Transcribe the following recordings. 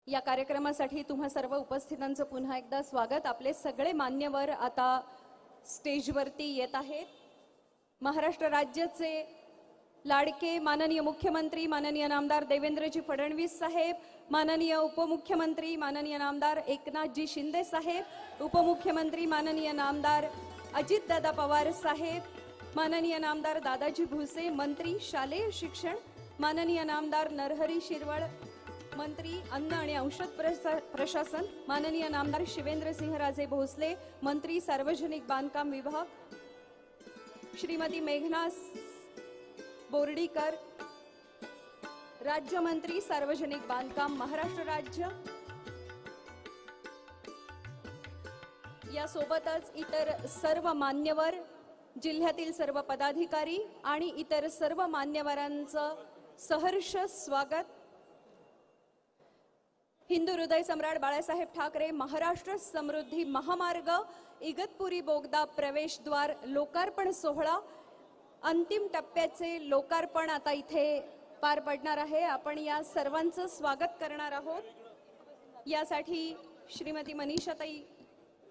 या कार्यक्रमासाठी तुम्हा सर्व उपस्थितांचं पुन्हा एकदा स्वागत। आपले सगळे मान्यवर आता स्टेजवरती येत आहेत। महाराष्ट्र राज्याचे लाडके माननीय मुख्यमंत्री माननीय नामदार देवेंद्रजी फडणवीस साहेब, माननीय उपमुख्यमंत्री माननीय नामदार एकनाथजी शिंदे साहेब, उपमुख्यमंत्री माननीय नामदार अजितदादा पवार साहेब, माननीय नामदार दादाजी भुसे मंत्री शालेय शिक्षण, माननीय नामदार नरहरी शिरवळ मंत्री अन्न आणि औषध प्रशासन, माननीय नामदार शिवेंद्रसिंहराजे भोसले मंत्री सार्वजनिक बांधकाम विभाग, श्रीमती मेघना बोर्डीकर राज्यमंत्री सार्वजनिक बांधकाम महाराष्ट्र राज्य, यासोबतच इतर सर्व मान्यवर, जिल्ह्यातील सर्व पदाधिकारी आणि इतर सर्व मान्यवरांचं सहर्ष स्वागत। हिंदू हृदय सम्राट बाळासाहेब ठाकरे महाराष्ट्र समृद्धी महामार्ग इगतपुरी बोगदा प्रवेशद्वार लोकार्पण सोहळा अंतिम टप्प्याचे लोकार्पण आता इथे पार पडणार आहे। आपण या सर्वांचं स्वागत करणार आहोत। यासाठी श्रीमती मनीषाताई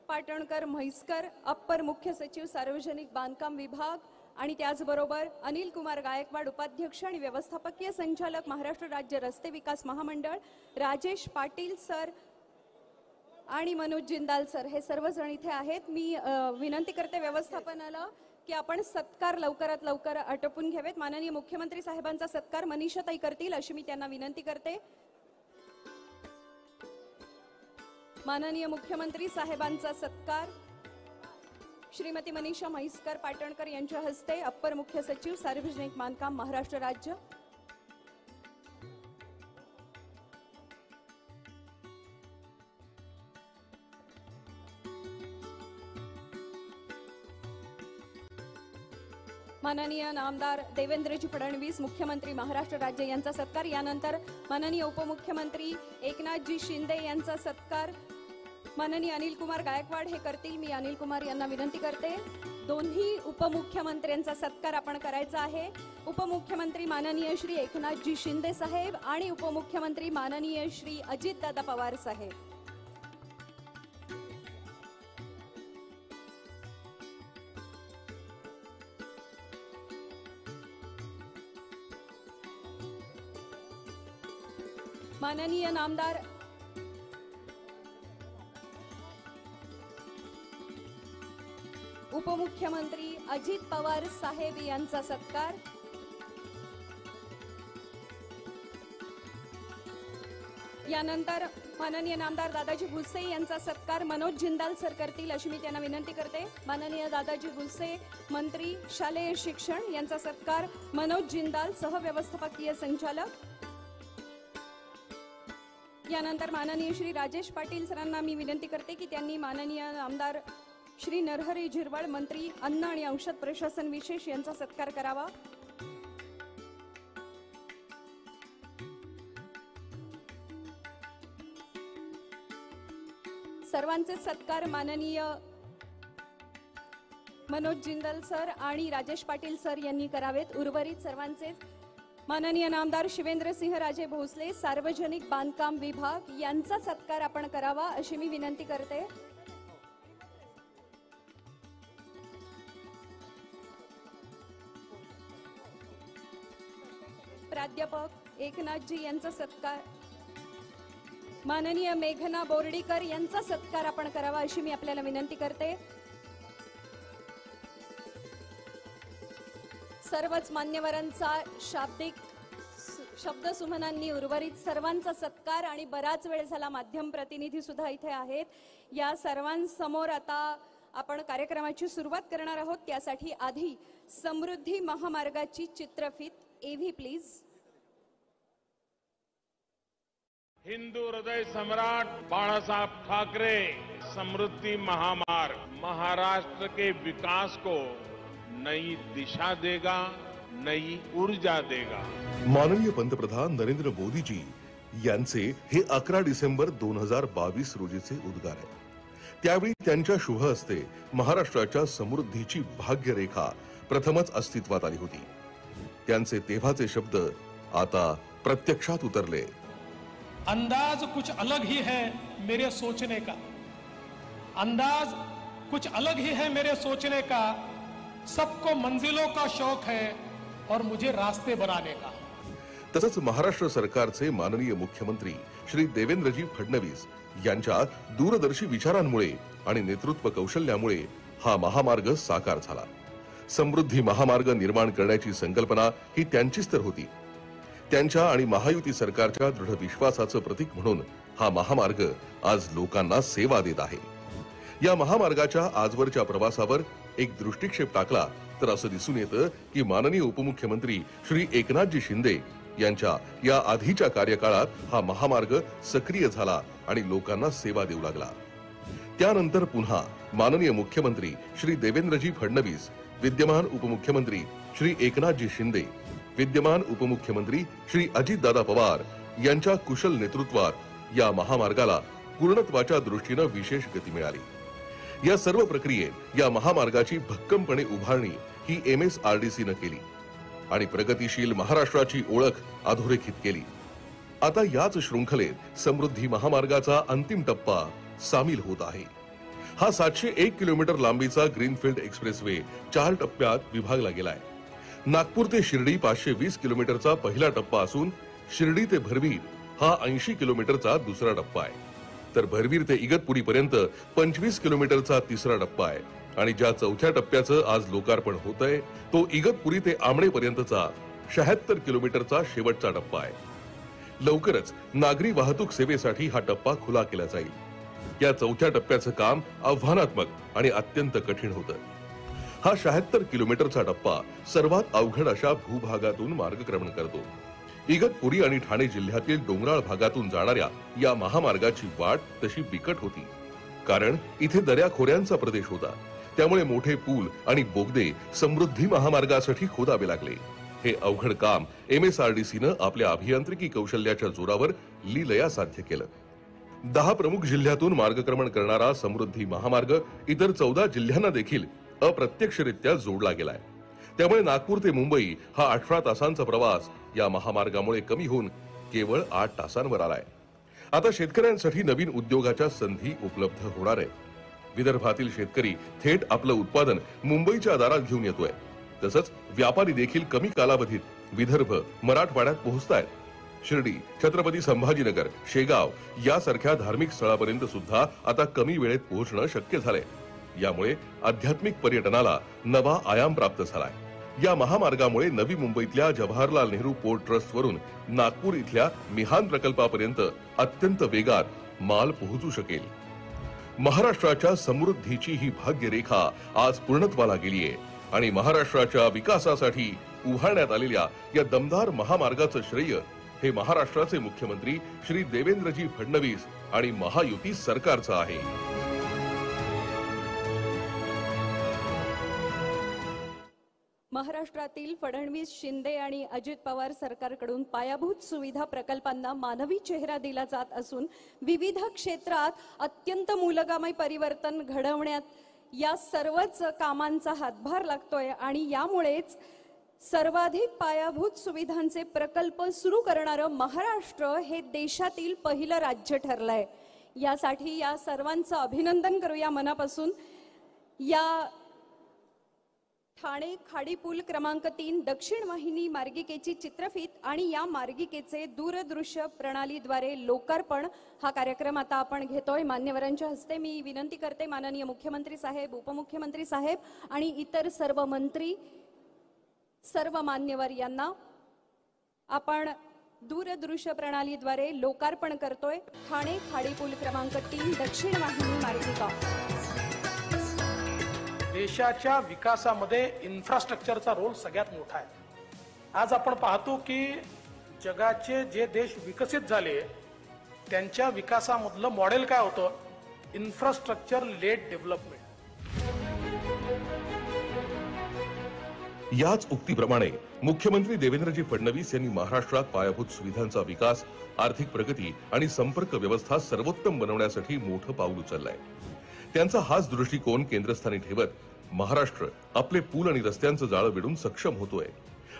पाटणकर म्हैसकर अप्पर मुख्य सचिव सार्वजनिक बांधकाम विभाग आणि त्याचबरोबर अनिल कुमार गायकवाड उपाध्यक्ष आणि व्यवस्थापकीय संचालक महाराष्ट्र राज्य रस्ते विकास महामंडळ, राजेश पाटील सर आणि मनोज जिंदाल सर हे सर्वजण इथे आहेत। मी विनंती करते व्यवस्थापनाला की आपण सत्कार लवकरात लवकर आटोपून घ्यावेत। माननीय मुख्यमंत्री साहेबांचा सत्कार मनीषाताई करतील अशी मी त्यांना विनंती करते। माननीय मुख्यमंत्री साहेबांचा सत्कार श्रीमती मनीषा म्हैसकर पाटणकर यांच्या हस्ते अप्पर मुख्य सचिव सार्वजनिक बांधकाम महाराष्ट्र राज्य। माननीय नामदार देवेंद्रजी फडणवीस मुख्यमंत्री महाराष्ट्र राज्य यांचा सत्कार, यानंतर माननीय उपमुख्यमंत्री एकनाथजी शिंदे यांचा सत्कार माननीय अनिल कुमार गायकवाड हे करतील। मी अनिल कुमार यांना विनंती करते दोन्ही उपमुख्यमंत्र्यांचा सत्कार आपण करायचा आहे। उपमुख्यमंत्री माननीय श्री एकनाथजी शिंदे साहेब आणि उपमुख्यमंत्री माननीय श्री अजितदादा पवार साहेब। माननीय नामदार उपमुख्यमंत्री अजित पवार साहेब यांचा सत्कार, यानंतर माननीय नामदार दादाजी भुसे यांचा सत्कार मनोज जिंदाल सर करतील अशी मी त्यांना विनंती करते। माननीय दादाजी भुसे मंत्री शालेय शिक्षण यांचा सत्कार मनोज जिंदाल सहव्यवस्थापकीय संचालक, यानंतर माननीय श्री राजेश पाटील सरांना मी विनंती करते की त्यांनी माननीय आमदार श्री नरहरी झिरवळ मंत्री अन्न आणि औषध प्रशासन विशेष यांचा सत्कार करावा। सर्वांचे सत्कार माननीय मनोज जिंदाल सर आणि राजेश पाटील सर यांनी करावेत। उर्वरित सर्वांचे माननीय नामदार शिवेंद्रसिंहराजे भोसले सार्वजनिक बांधकाम विभाग यांचा सत्कार आपण करावा अशी मी विनंती करते। प्राध्यापक एकनाथजी यांचा सत्कार, माननीय मेघना बोर्डीकर यांचा सत्कार आपण करावा अशी मी आपल्याला विनंती करते। सर्वच मान्यवरांचा शाब्दिक शब्दसुमनांनी उर्वरित सर्वांचा सत्कार आणि बराच वेळ झाला माध्यम प्रतिनिधी सुद्धा इथे आहेत। या सर्वांसमोर आता आपण कार्यक्रमाची सुरुवात करणार आहोत। त्यासाठी आधी समृद्धी महामार्गाची चित्रफित एव्ही प्लीज। हिंदू हृदय सम्राट बाळासाहेब ठाकरे समृद्धि महामार्ग महाराष्ट्र के विकास को नई दिशा देगा, नई ऊर्जा देगा। माननीय पंतप्रधान नरेंद्र मोदी जी यांचे हे 11 डिसेंबर 2022 रोजीचे उद्गार आहे। त्यावेळी त्यांच्या शुभ हस्ते महाराष्ट्राच्या समृद्धीची भाग्यरेखा प्रथमच अस्तित्वात आली होती। त्यांचे तेव्हाचे शब्द आता प्रत्यक्षात उतरले। अंदाज कुछ अलग ही है मेरे सोचने का, अंदाज कुछ अलग ही है मेरे सोचने का, सबको मंजिलों का शौक है और मुझे रास्ते बनाने का। तसंच महाराष्ट्र सरकारचे माननीय मुख्यमंत्री श्री देवेंद्रजी फडणवीस यांच्या दूरदर्शी विचारांमुळे आणि नेतृत्व कौशल्यामुळे हा महामार्ग साकार झाला। समृद्धी महामार्ग निर्माण करण्याची संकल्पना ही त्यांचीच तर होती। त्यांच्या आणि महायुती सरकारच्या दृढ विश्वासाचं प्रतीक म्हणून हा महामार्ग आज लोकांना सेवा देत आहे। या महामार्गाच्या आजवरच्या प्रवासावर एक दृष्टिक्षेप टाकला तर असं दिसून येतं की माननीय उपमुख्यमंत्री श्री एकनाथजी शिंदे यांच्या या आधीच्या कार्यकाळात हा महामार्ग सक्रिय झाला आणि लोकांना सेवा देऊ लागला। त्यानंतर पुन्हा माननीय मुख्यमंत्री श्री देवेंद्रजी फडणवीस, विद्यमान उपमुख्यमंत्री श्री एकनाथजी शिंदे, विद्यमान उपमुख्यमंत्री श्री अजितदादा पवार यांच्या कुशल नेतृत्वात या महामार्गाला पूर्णत्वाच्या दृष्टीने विशेष गती मिळाली। या सर्व प्रक्रियेत या महामार्गाची भक्कमपणे उभारणी ही MSRDC ने केली आणि प्रगतिशील महाराष्ट्राची ओळख अधोरेखित केली। आता याच शृंखलेत समृद्धी महामार्गाचा अंतिम टप्पा सामील होत आहे। हा 701 किलोमीटर लांबीचा ग्रीनफील्ड एक्सप्रेसवे 4 टप्प्यात विभागला गेलाय। नागपूर ते शिर्डी 520 किलोमीटरचा पहिला टप्पा असून शिर्डी ते भरवीर हा 80 किलोमीटरचा दुसरा टप्पा आहे, तर भरवीर ते इगतपुरी पर्यंत 25 किलोमीटरचा तिसरा टप्पा आहे आणि ज्या चौथ्या टप्प्याचं आज लोकार्पण होतंय तो इगतपुरी ते आमणे पर्यंतचा 76 किलोमीटरचा शेवटचा टप्पा आहे। लवकरच नागरी वाहतूक सेवेसाठी हा टप्पा खुला केला जाईल। या चौथ्या टप्प्याचं काम आव्हानात्मक आणि अत्यंत कठीण होतं। हा 76 किलोमीटरचा टप्पा सर्वात अवघड अशा भूभागातून मार्गक्रमण करतो। इगतपुरी आणि ठाणे जिल्ह्यातील डोंगराळ भागातून जाणाऱ्या या महामार्गाची वाट तशी बिकट होती, कारण इथे दऱ्याखोऱ्यांचा प्रदेश होता। त्यामुळे मोठे पूल आणि बोगदे समृद्धी महामार्गासाठी खोदावे लागले। हे अवघड काम MSRDC ने आपल्या अभियांत्रिकी कौशल्याच्या जोरावर लीलया साध्य केलं। 10 प्रमुख जिल्ह्यातून मार्गक्रमण करणारा समृद्धी महामार्ग इतर 14 जिल्ह्यांना देखील अप्रत्यक्षरित्या जोडला गेलाय। त्यामुळे नागपूर ते मुंबई हा 18 तासांचा प्रवास या महामार्गामुळे कमी होऊन केवळ 8 तासांवर आलाय। आता शेतकऱ्यांसाठी नवीन उद्योगाच्या संधी उपलब्ध होणार आहे। विदर्भातील शेतकरी थेट आपलं उत्पादन मुंबईच्या दारात घेऊन येतोय। तसंच व्यापारी देखील कमी कालावधीत विदर्भ, मराठवाड्यात पोहोचतायत। शिर्डी, छत्रपती संभाजीनगर, शेगाव यासारख्या धार्मिक स्थळापर्यंत सुद्धा आता कमी वेळेत पोहोचणं शक्य झालंय। यामुळे आध्यात्मिक पर्यटनाला नवा आयाम प्राप्त झालाय। या महामार्गामुळे नवी मुंबईतल्या जवाहरलाल नेहरू पोर्ट ट्रस्ट वरून नागपूर इथल्या मिहान प्रकल्पापर्यंत अत्यंत वेगात माल पोहोचू शकेल। महाराष्ट्राच्या समृद्धीची ही भाग्यरेखा आज पूर्णत्वाला गेलीये आणि महाराष्ट्राच्या विकासासाठी उभारण्यात आलेल्या या दमदार महामार्गाचं श्रेय हे महाराष्ट्राचे मुख्यमंत्री श्री देवेंद्रजी फडणवीस आणि महायुती सरकारचं आहे। महाराष्ट्रातील फडणवीस, शिंदे आणि अजित पवार सरकारकडून पायाभूत सुविधा प्रकल्पांना मानवी चेहरा दिला जात असून विविध क्षेत्रात अत्यंत मूलगामी परिवर्तन घडवण्यात या सर्वच कामांचा हातभार लागतोय आणि यामुळेच सर्वाधिक पायाभूत सुविधांचे प्रकल्प सुरू करणारं महाराष्ट्र हे देशातील पहिलं राज्य ठरलंय। यासाठी या सर्वांचं अभिनंदन करूया मनापासून। या ठाणे खाडीपूल क्रमांक 3 दक्षिण वाहिनी मार्गिकेची चित्रफित आणि या मार्गिकेचे दूरदृश्य प्रणालीद्वारे लोकार्पण हा कार्यक्रम आता आपण घेतोय। मान्यवरांच्या हस्ते मी विनंती करते माननीय मुख्यमंत्री साहेब, उपमुख्यमंत्री साहेब आणि इतर सर्व मंत्री, सर्व मान्यवर यांना आपण दूरदृश्य प्रणालीद्वारे लोकार्पण करतोय। ठाणे खाडीपूल क्रमांक 3 दक्षिण वाहिनी मार्गिका। देशाच्या विकासामध्ये इन्फ्रास्ट्रक्चरचा रोल सगळ्यात मोठा आहे। आज आपण पाहतो की जगाचे जे देश विकसित झाले त्यांच्या विकासामधलं मॉडेल काय होतं? Infrastructure led development. याच उक्तीप्रमाणे मुख्यमंत्री देवेंद्रजी फडणवीस यांनी महाराष्ट्रात पायाभूत सुविधांचा विकास, आर्थिक प्रगती आणि संपर्क व्यवस्था सर्वोत्तम बनवण्यासाठी मोठं पाऊल उचललंय। त्यांचा हाच दृष्टिकोन केंद्रस्थानी ठेवत महाराष्ट्र आपले पूल आणि रस्त्यांचं जाळं विडून सक्षम होतोय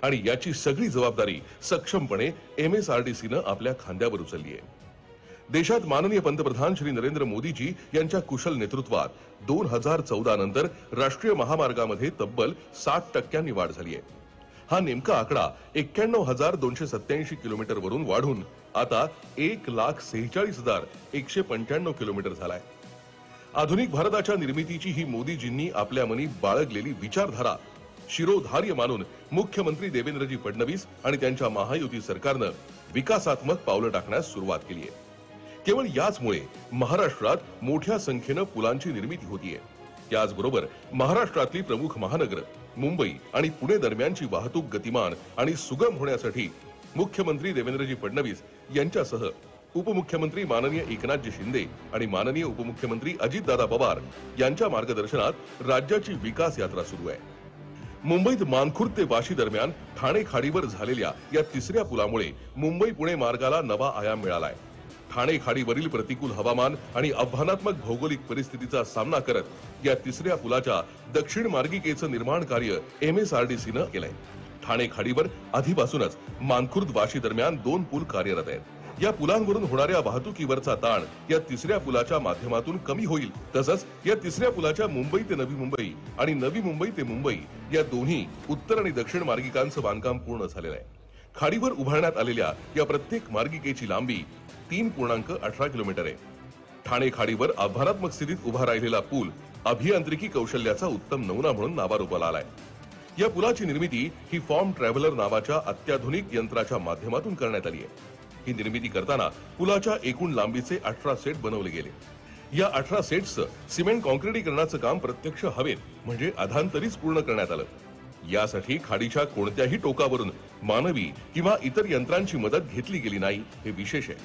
आणि याची सगळी जबाबदारी सक्षमपणे MSRDC ने आपल्या खांद्यावर उचलली आहे। देशात माननीय पंतप्रधान श्री नरेंद्र मोदीजी यांच्या कुशल नेतृत्वात 2014 नंतर राष्ट्रीय महामार्गामध्ये तब्बल 60% वाढ झाली आहे. हा नेमका आकडा 91,287 किलोमीटर वरून वाढून आता 1,46,195 किलोमीटर झालाय. आधुनिक भारताच्या निर्मितीची ही मोदीजींनी आपल्या मनी बाळगलेली विचारधारा शिरोधार्य मानून मुख्यमंत्री देवेंद्रजी फडणवीस आणि त्यांच्या महायुती सरकारनं विकासात्मक पावलं टाकण्यास सुरुवात केली आहे. केवळ याचमुळे महाराष्ट्रात मोठ्या संख्येनं पुलांची निर्मिती होतीये. त्याचबरोबर महाराष्ट्रातली प्रमुख महानगर मुंबई आणि पुणे दरम्यानची वाहतूक गतिमान आणि सुगम होण्यासाठी मुख्यमंत्री देवेंद्रजी फडणवीस यांच्यासह उपमुख्यमंत्री माननीय एकनाथजी शिंदे आणि माननीय उपमुख्यमंत्री अजितदादा पवार यांच्या मार्गदर्शनात राज्याची विकास यात्रा सुरू आहे. मुंबईत मानखुर्द ते वाशी दरम्यान ठाणे खाडीवर झालेल्या या तिसऱ्या पुलामुळे मुंबई पुणे मार्गाला नवा आयाम मिळालाय. ठाणे खाडीवरील प्रतिकूल हवामान आणि आव्हानात्मक भौगोलिक परिस्थितीचा सामना करत या तिसऱ्या पुलाच्या दक्षिण मार्गिकेचं निर्माण कार्य MSRDCनं केलंय. ठाणे खाडीवर आधीपासूनच मानखुर्द वाशी दरम्यान 2 पूल कार्यरत आहेत. या पुलांवरून होणाऱ्या वाहतुकीवरचा ताण या तिसऱ्या पुलाच्या माध्यमातून कमी होईल. तसंच या तिसऱ्या पुलाच्या मुंबई ते नवी मुंबई आणि नवी मुंबई ते मुंबई या दोन्ही उत्तर आणि दक्षिण मार्गिकांचं बांधकाम पूर्ण झालेलं आहे. खाडीवर उभारण्यात आलेल्या या प्रत्येक मार्गिकेची लांबी 3.18 किलोमीटर आहे. ठाणे खाडीवर आव्हानात्मक स्थितीत उभा राहिलेला पूल अभियांत्रिकी कौशल्याचा उत्तम नमुना म्हणून नावारूपाला आलाय. या पुलाची निर्मिती ही फॉर्म ट्रॅव्हलर नावाच्या अत्याधुनिक यंत्राच्या माध्यमातून करण्यात आली आहे. ही निर्मिती करताना पुलाच्या एकूण लांबीचे 18 सेट बनवले गेले. या 18 सेट्सचं सिमेंट कॉन्क्रिटीकरणाचं काम प्रत्यक्ष हवेत म्हणजे अधांतरीच पूर्ण करण्यात आलं. यासाठी खाडीच्या कोणत्याही टोकावरून मानवी किंवा इतर यंत्रांची मदत घेतली गेली नाही, हे विशेष आहे.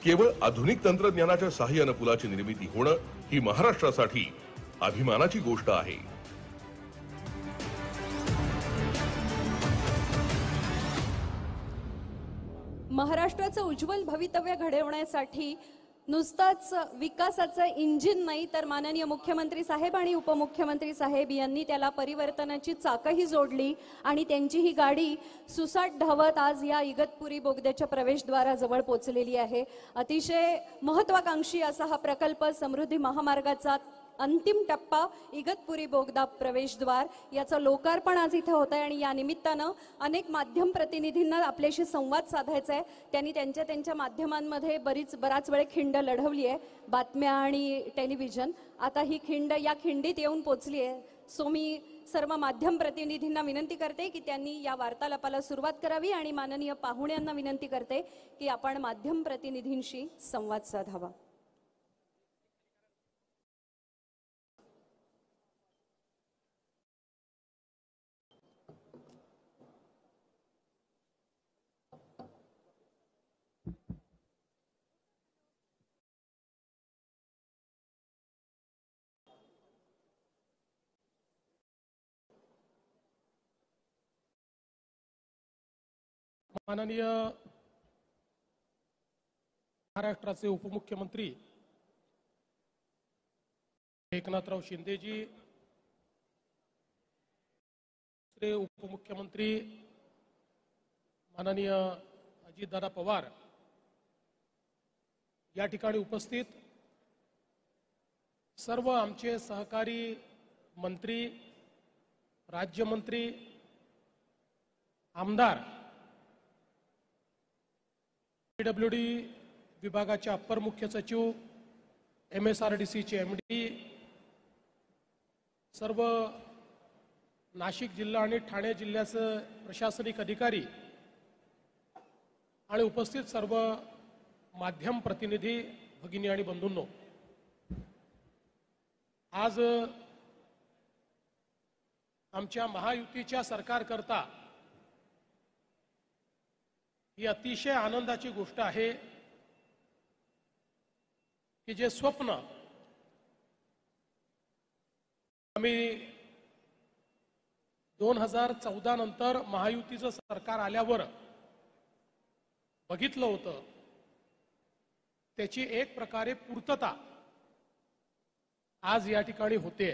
केवळ आधुनिक तंत्रज्ञानाच्या सहाय्याने पुलाची निर्मिती होणं ही महाराष्ट्रासाठी अभिमानाची गोष्ट आहे. महाराष्ट्राचं उज्ज्वल भवितव्य घडवण्यासाठी नुसताच विकासाचं इंजिन नाही तर माननीय मुख्यमंत्री साहेब आणि उपमुख्यमंत्री साहेब यांनी त्याला परिवर्तनाची चाकही जोडली आणि त्यांची ही गाडी सुसाट धावत आज या इगतपुरी बोगद्याच्या प्रवेशद्वाराजवळ पोहोचलेली आहे. अतिशय महत्वाकांक्षी असा हा प्रकल्प समृद्धी महामार्गाचा अंतिम टप्पा इगतपुरी बोगदा प्रवेशद्वार याचं लोकार्पण आज इथे होत आहे आणि या निमित्तानं अनेक माध्यम प्रतिनिधींना आपल्याशी संवाद साधायचा आहे. त्यांनी त्यांच्या माध्यमांमध्ये बराच वेळ खिंड लढवली आहे, बातम्या आणि टेलिव्हिजन. आता ही खिंड या खिंडीत येऊन पोहोचली आहे. सो मी सर्व माध्यम प्रतिनिधींना विनंती करते की त्यांनी या वार्तालापाला सुरुवात करावी आणि माननीय पाहुण्यांना विनंती करते की आपण माध्यम प्रतिनिधींशी संवाद साधावा. माननीय महाराष्ट्राचे उपमुख्यमंत्री एकनाथराव शिंदेजी, दुसरे उपमुख्यमंत्री माननीय अजितदादा पवार या ठिकाणी उपस्थित सर्व आमचे सहकारी मंत्री, राज्यमंत्री, आमदार, PWD विभागाचे अप्पर मुख्य सचिव, MSRDCचे MD, सर्व नाशिक जिल्हा आणि ठाणे जिल्ह्याचे प्रशासनिक अधिकारी आणि उपस्थित सर्व माध्यम प्रतिनिधी भगिनी आणि बंधूंनो, आज आमच्या महायुतीच्या सरकारकरता ही अतिशय आनंदाची गोष्ट आहे की जे स्वप्न आम्ही 2014 नंतर महायुतीचं सरकार आल्यावर बघितलं होतं, त्याची एक प्रकारे पूर्तता आज या ठिकाणी होते.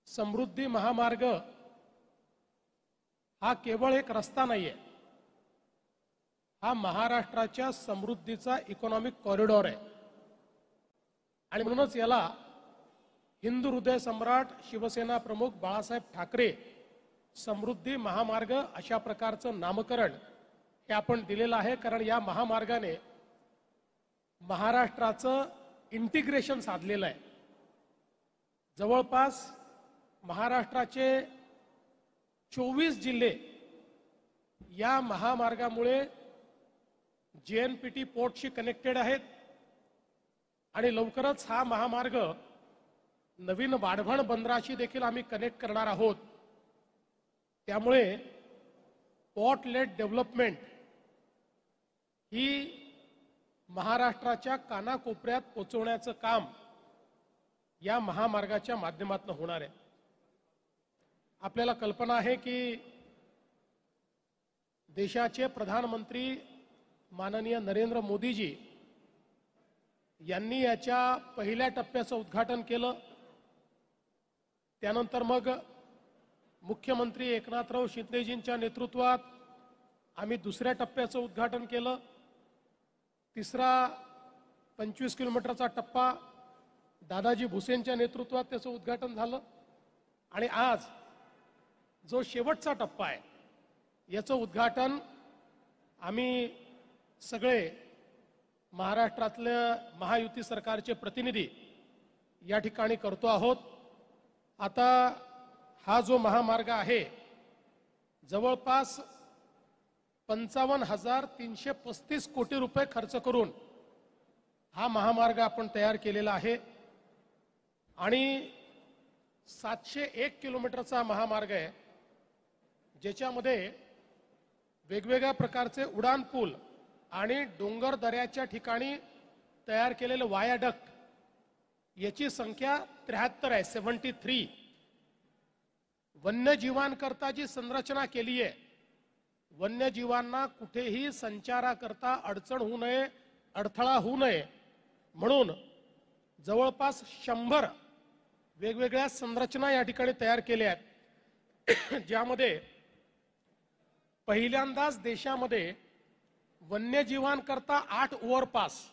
समृद्धी महामार्ग हा केवळ एक रस्ता नाहीये, हा महाराष्ट्राच्या समृद्धीचा इकॉनॉमिक कॉरिडॉर आहे आणि म्हणूनच याला हिंदू हृदय सम्राट शिवसेना प्रमुख बाळासाहेब ठाकरे समृद्धी महामार्ग अशा प्रकारचं नामकरण हे आपण दिलेलं आहे. कारण या महामार्गाने महाराष्ट्राचं इंटिग्रेशन साधलेलं आहे. जवळपास महाराष्ट्राचे 24 जिल्हे या महामार्गामुळे JNPT पोर्टशी कनेक्टेड आहेत आणि लवकरच हा महामार्ग नवीन वाढवण बंदराशी देखील आम्ही कनेक्ट करणार आहोत. त्यामुळे पोर्ट लेड डेव्हलपमेंट ही महाराष्ट्राच्या कानाकोपऱ्यात पोहोचवण्याचं काम या महामार्गाच्या माध्यमातून होणार आहे. आपल्याला कल्पना आहे की देशाचे प्रधानमंत्री माननीय नरेंद्र मोदीजी यांनी याच्या पहिल्या टप्प्याचं उद्घाटन केलं. त्यानंतर मग मुख्यमंत्री एकनाथराव शिंदेजींच्या नेतृत्वात आम्ही दुसऱ्या टप्प्याचं उद्घाटन केलं. तिसरा 25 किलोमीटरचा टप्पा दादाजी भुसेंच्या नेतृत्वात त्याचं उद्घाटन झालं आणि आज जो शेवटचा टप्पा आहे याचं उद्घाटन आम्ही सगळे महाराष्ट्रातल्या महायुती सरकारचे प्रतिनिधी या ठिकाणी करतो आहोत. आता हा जो महामार्ग आहे जवळपास 55,335 कोटी रुपये खर्च करून हा महामार्ग आपण तयार केलेला आहे आणि 701 किलोमीटरचा महामार्ग आहे ज्याच्यामध्ये वेगवेगळ्या प्रकारचे उडान पूल आणि डोंगर दऱ्याच्या ठिकाणी तयार केलेले वायाडक्ट याची संख्या 73 आहे, 73. वन्यजीवांकरता जी संरचना केली आहे, वन्यजीवांना कुठेही संचाराकरता अडचण होऊ नये, अडथळा होऊ नये म्हणून जवळपास 100 वेगवेगळ्या संरचना या ठिकाणी तयार केल्या आहेत. ज्यामध्ये पहिल्यांदाच देशामध्ये वन्यजीवांकरता 8 ओव्हरपास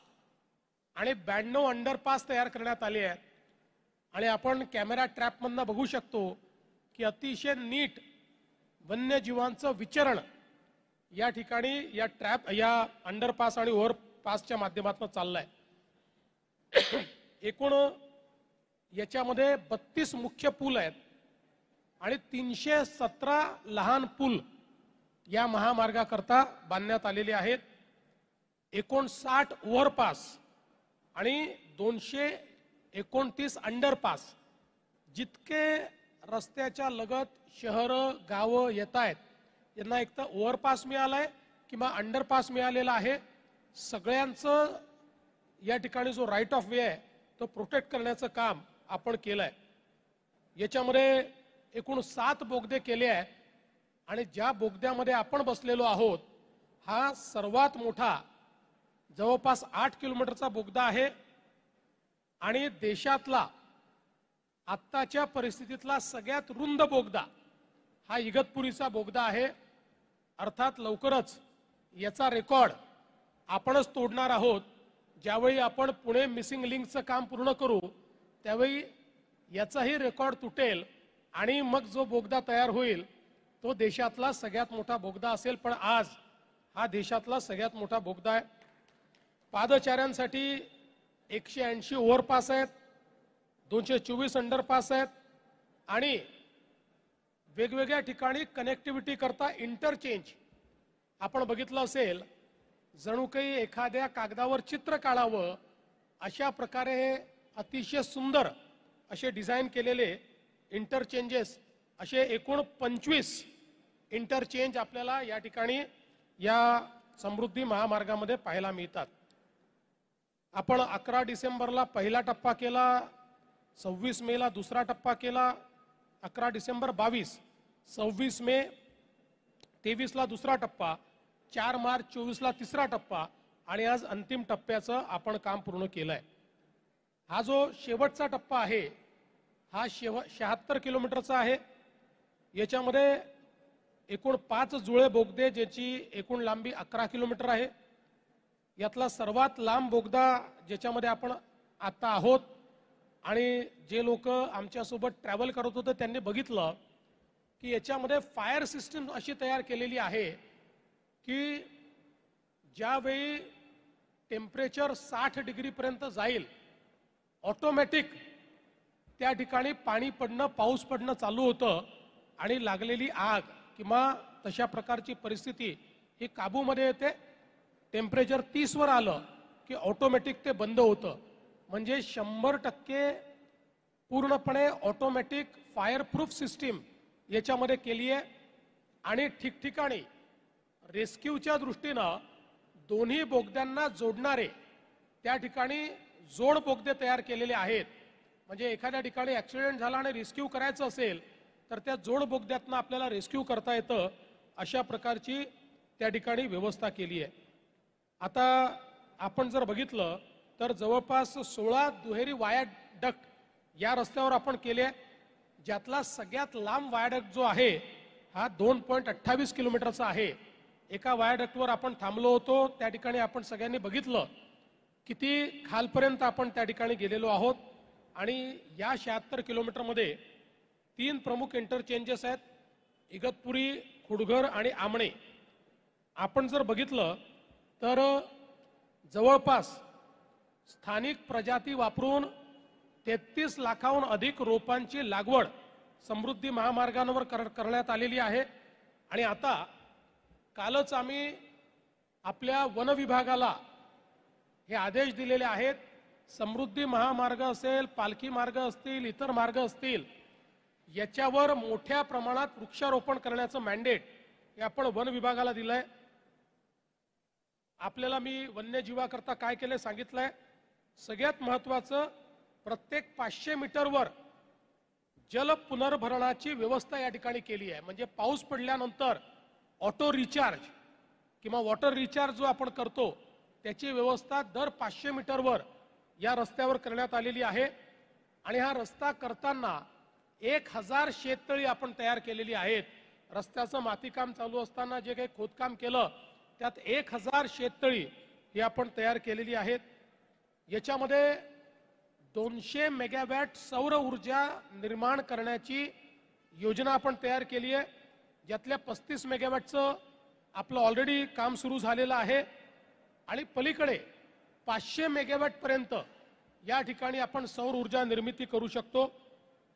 आणि 92 अंडरपास तयार करण्यात आले आहेत. आणि आपण कॅमेरा ट्रॅपमधनं बघू शकतो की अतिशय नीट वन्यजीवांचं विचरण या ठिकाणी या ट्रॅप या अंडरपास आणि ओव्हरपासच्या माध्यमातून चाललंय. एकूण याच्यामध्ये 32 मुख्य पूल आहेत आणि 317 लहान पूल या महामार्गाकरता बांधण्यात आलेले आहेत. 59 ओव्हरपास आणि 229 अंडरपास. जितके रस्त्याच्या लगत शहरं गावं येत आहेत यांना एक तर ओव्हरपास मिळालाय किंवा अंडरपास मिळालेला आहे. सगळ्यांचं या ठिकाणी जो राईट ऑफ वे आहे तो प्रोटेक्ट करण्याचं काम आपण केलंय. याच्यामध्ये एकूण 7 बोगदे केले आहेत आणि ज्या बोगद्यामध्ये आपण बसलेलो आहोत हा सर्वात मोठा जवळपास 8 किलोमीटरचा बोगदा आहे आणि देशातला आत्ताच्या परिस्थितीतला सगळ्यात रुंद बोगदा हा इगतपुरीचा बोगदा आहे. अर्थात लवकरच याचा रेकॉर्ड आपणच तोडणार आहोत. ज्यावेळी आपण पुणे मिसिंग लिंकचं काम पूर्ण करू त्यावेळी याचाही रेकॉर्ड तुटेल आणि मग जो बोगदा तयार होईल तो देशातला सगळ्यात मोठा बोगदा असेल. पण आज हा देशातला सगळ्यात मोठा बोगदा आहे. पादचाऱ्यांसाठी 180 ओव्हरपास आहेत, 224 अंडरपास आहेत आणि वेगवेगळ्या ठिकाणी कनेक्टिव्हिटी करता इंटरचेंज. आपण बघितलं असेल जणू काही एखाद्या कागदावर चित्र काढावं अशा प्रकारे हे अतिशय सुंदर असे डिझाईन केलेले इंटरचेंजेस असे एकूण 25 इंटरचेंज आपल्याला या ठिकाणी या समृद्धी महामार्गामध्ये पाहायला मिळतात. आपण 11 डिसेंबरला पहिला टप्पा केला, 26 मेला दुसरा टप्पा केला, 11 डिसेंबर 22, 26 मे 23ला दुसरा टप्पा, 4 मार्च 24ला तिसरा टप्पा आणि आज अंतिम टप्प्याचं आपण काम पूर्ण केलंय. हा जो शेवटचा टप्पा आहे हा 76 किलोमीटरचा आहे. याच्यामध्ये एकूण 5 जुळे बोगदे ज्याची एकूण लांबी 11 किलोमीटर आहे. यातला सर्वात लांब बोगदा ज्याच्यामध्ये आपण आता आहोत आणि जे लोक आमच्यासोबत ट्रॅव्हल करत होते त्यांनी बघितलं की याच्यामध्ये फायर सिस्टम अशी तयार केलेली आहे की ज्यावेळी टेम्परेचर 60 डिग्रीपर्यंत जाईल ऑटोमॅटिक त्या ठिकाणी पाणी पडणं पाऊस पडणं चालू होतं आणि लागलेली आग किंवा तशा प्रकारची परिस्थिती ही काबूमध्ये येते. टेम्परेचर 30 वर आलं की ऑटोमॅटिक ते बंद होतं. म्हणजे 100% पूर्णपणे ऑटोमॅटिक फायर प्रूफ सिस्टीम याच्यामध्ये केली आहे. आणि ठिकठिकाणी रेस्क्यूच्या दृष्टीनं दोन्ही बोगद्यांना जोडणारे त्या ठिकाणी जोड बोगदे तयार केलेले आहेत. म्हणजे एखाद्या ठिकाणी ॲक्सिडेंट झाला आणि रेस्क्यू करायचं असेल तर त्या जोड बोगद्यातनं आपल्याला रेस्क्यू करता येतं. अशा प्रकारची त्या ठिकाणी व्यवस्था केली आहे. आता आपण जर बघितलं तर जवळपास 16 दुहेरी वायाडक्ट या रस्त्यावर आपण केले. ज्यातला सगळ्यात लांब वायाडक्ट जो आहे हा 2.28 किलोमीटरचा आहे. एका वायाडक्टवर आपण थांबलो होतो. त्या ठिकाणी आपण सगळ्यांनी बघितलं किती खालपर्यंत आपण त्या ठिकाणी गेलेलो आहोत. आणि या 76 किलोमीटरमध्ये 3 प्रमुख इंटरचेंजेस आहेत, इगतपुरी, खुडघर आणि आमणे. आपण जर बघितलं तर जवळपास स्थानिक प्रजाती वापरून 33 लाखाहून अधिक रोपांची लागवड समृद्धी महामार्गावर करण्यात आलेली आहे. आणि आता कालच आम्ही आपल्या वन विभागाला हे आदेश दिलेले आहेत. समृद्धी महामार्ग असेल, पालखी मार्ग असतील, इतर मार्ग असतील, याच्यावर मोठ्या प्रमाणात वृक्षारोपण करण्याचं मॅन्डेट हे आपण वन विभागाला दिलंय. आपल्याला मी वन्यजीवाकरता काय केले सांगितलंय. सगळ्यात महत्त्वाचं, प्रत्येक 500 मीटरवर जल पुनर्भरणाची व्यवस्था या ठिकाणी केली आहे. म्हणजे पाऊस पडल्यानंतर ऑटो रिचार्ज किंवा वॉटर रिचार्ज जो आपण करतो त्याची व्यवस्था दर 500 मीटरवर या रस्त्यावर करण्यात आलेली आहे. आणि हा रस्ता करताना 1000 शेततळी आपण तयार केलेली आहेत. रस्त्याचं मातीकाम चालू असताना जे काही खोदकाम केलं त्यात 1000 शेततळी ही आपण तयार केलेली आहेत. याच्यामध्ये 200 मेगावॅट सौर ऊर्जा निर्माण करण्याची योजना आपण तयार केली आहे. ज्यातल्या 35 मेगावॅटचं आपलं ऑलरेडी काम सुरू झालेलं आहे. आणि पलीकडे 500 मेगावॅट पर्यंत या ठिकाणी आपण सौर ऊर्जा निर्मिती करू शकतो.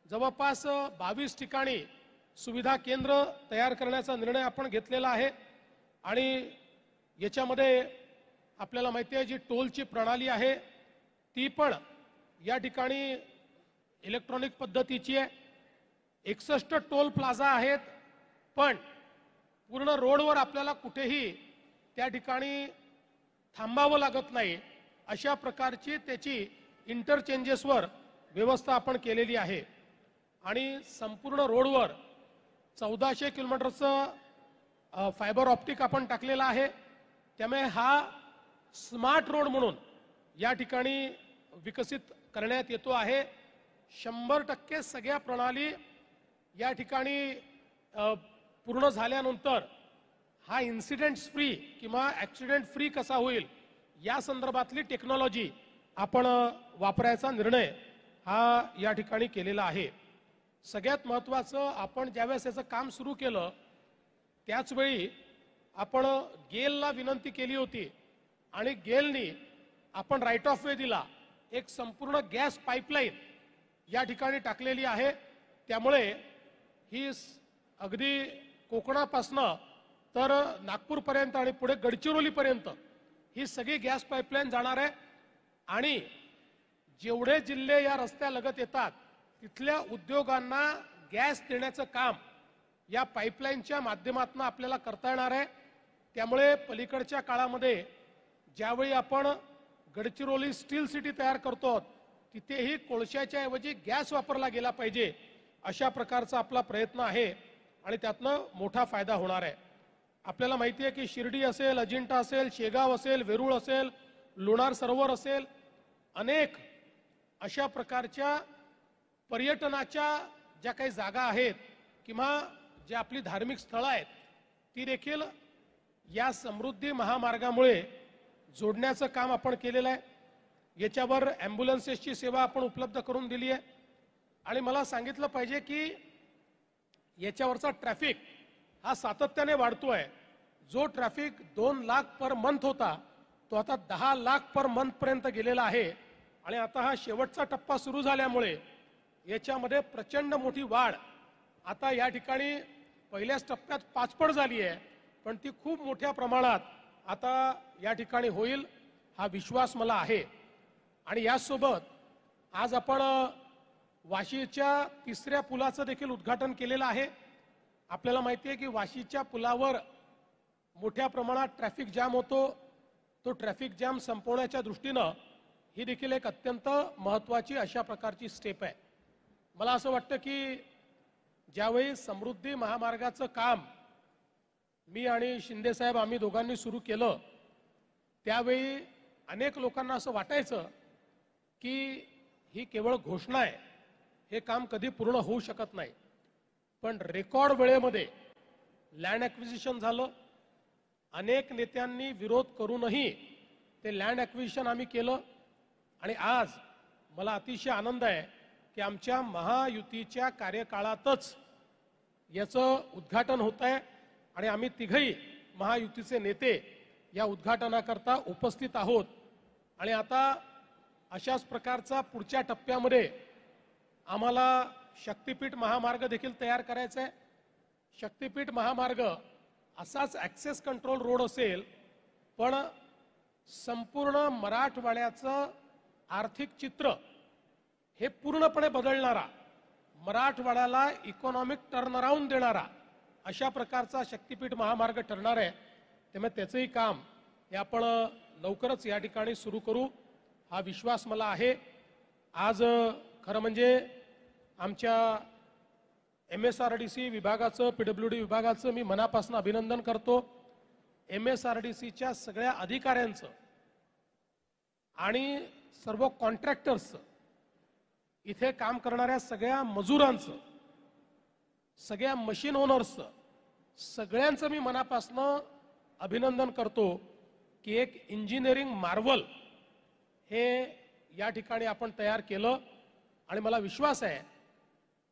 जवळपास 22 ठिकाणी सुविधा केंद्र तयार करण्याचा निर्णय आपण घेतलेला आहे. आणि याच्यामध्ये आपल्याला माहिती आहे जी टोलची प्रणाली आहे ती पण या ठिकाणी इलेक्ट्रॉनिक पद्धतीची आहे. 61 टोल प्लाझा आहेत. पण पूर्ण रोडवर आपल्याला कुठेही त्या ठिकाणी थांबावं लागत नाही अशा प्रकारची त्याची इंटरचेंजेसवर व्यवस्था आपण केलेली आहे. आणि संपूर्ण रोडवर 1400 किलोमीटरचं फायबर ऑप्टिक आपण टाकलेला आहे. त्यामुळे हा स्मार्ट रोड म्हणून या ठिकाणी विकसित करण्यात येतो आहे. 100% सगळ्या प्रणाली या ठिकाणी पूर्ण झाल्यानंतर हा इन्सिडेंट्स फ्री किंवा ॲक्सिडेंट फ्री कसा होईल या संदर्भातली टेक्नॉलॉजी आपण वापरायचा निर्णय हा या ठिकाणी केलेला आहे. सगळ्यात महत्त्वाचं, आपण ज्यावेळेस याचं काम सुरू केलं त्याचवेळी आपण गेलला विनंती केली होती आणि गेलनी आपण राईट ऑफ वे दिला. एक संपूर्ण गॅस पाईपलाईन या ठिकाणी टाकलेली आहे. त्यामुळे ही अगदी कोकणापासनं तर नागपूरपर्यंत आणि पुढे गडचिरोलीपर्यंत ही सगळी गॅस पाईपलाईन जाणार आहे. आणि जेवढे जिल्हे या रस्त्यालगत येतात तिथल्या उद्योगांना गॅस देण्याचं काम या पाईपलाईनच्या माध्यमातून आपल्याला करता येणार आहे. त्यामुळे पलीकडच्या काळामध्ये ज्यावेळी आपण गडचिरोली स्टील सिटी तयार करतो तिथेही कोळशाच्या ऐवजी गॅस वापरला गेला पाहिजे अशा प्रकारचा आपला प्रयत्न आहे आणि त्यातनं मोठा फायदा होणार आहे. आपल्याला माहिती आहे की शिर्डी असेल, अजिंठा असेल, शेगाव असेल, वेरूळ असेल, लोणार सरोवर असेल, अनेक अशा प्रकारच्या पर्यटनाच्या ज्या काही जागा आहेत किंवा जे आपली धार्मिक स्थळं आहेत ती देखील या समृद्धी महामार्गामुळे जोडण्याचं काम आपण केलेलं आहे. याच्यावर ॲम्ब्युलन्सेसची सेवा आपण उपलब्ध करून दिली आहे. आणि मला सांगितलं पाहिजे की याच्यावरचा ट्रॅफिक हा सातत्याने वाढतो आहे. जो ट्रॅफिक 2 लाख पर मंथ होता तो आता 10 लाख पर मंथ पर्यंत गेलेला आहे. आणि आता हा शेवटचा टप्पा सुरू झाल्यामुळे याच्यामध्ये प्रचंड मोठी वाढ आता या ठिकाणी पहिल्याच टप्प्यात 5 पट झाली आहे, पण ती खूप मोठ्या प्रमाणात आता या ठिकाणी होईल हा विश्वास मला आहे. आणि यासोबत आज आपण वाशीच्या 3ऱ्या पुलाचं देखील उद्घाटन केलेलं आहे. आपल्याला माहिती आहे की वाशीच्या पुलावर मोठ्या प्रमाणात ट्रॅफिक जॅम होतो. तो ट्रॅफिक जॅम संपवण्याच्या दृष्टीनं ही देखील एक अत्यंत महत्त्वाची अशा प्रकारची स्टेप आहे. मला असं वाटतं की ज्यावेळी समृद्धी महामार्गाचं काम मी आणि शिंदे साहेब आम्ही दोघांनी सुरू केलं त्यावेळी अनेक लोकांना असं वाटायचं की ही केवळ घोषणा आहे, हे काम कधी पूर्ण होऊ शकत नाही. पण रेकॉर्ड वेळेमध्ये लँड ॲक्विजिशन झालं. अनेक नेत्यांनी विरोध करूनही ते लँड ॲक्विजिशन आम्ही केलं. आणि आज मला अतिशय आनंद आहे की आमच्या महायुतीच्या कार्यकाळातच याचं उद्घाटन होत आहे आणि आम्ही तिघही महायुतीचे नेते या उद्घाटनाकरता उपस्थित आहोत. आणि आता अशाच प्रकारचा पुढच्या टप्प्यामध्ये आम्हाला शक्तिपीठ महामार्ग देखील तयार करायचा आहे. शक्तिपीठ महामार्ग असाच ॲक्सेस कंट्रोल रोड असेल, पण संपूर्ण मराठवाड्याचं आर्थिक चित्र हे पूर्णपणे बदलणारा, मराठवाड्याला इकॉनॉमिक टर्नअराउंड देणारा अशा प्रकारचा शक्तिपीठ महामार्ग ठरणार आहे. त्यामुळे त्याचंही काम हे आपण लवकरच या ठिकाणी सुरू करू हा विश्वास मला आहे. आज खरं म्हणजे आमच्या MSRDC विभागाचं, PWD विभागाचं मी मनापासून अभिनंदन करतो. MSRDCच्या सगळ्या अधिकाऱ्यांचं आणि सर्व कॉन्ट्रॅक्टर्सचं, इथे काम करणाऱ्या सगळ्या मजुरांचं, सगळ्या मशीन ओनर्सचं, सगळ्यांचं मी मनापासून अभिनंदन करतो की एक इंजिनिअरिंग मार्वल हे या ठिकाणी आपण तयार केलं. आणि मला विश्वास आहे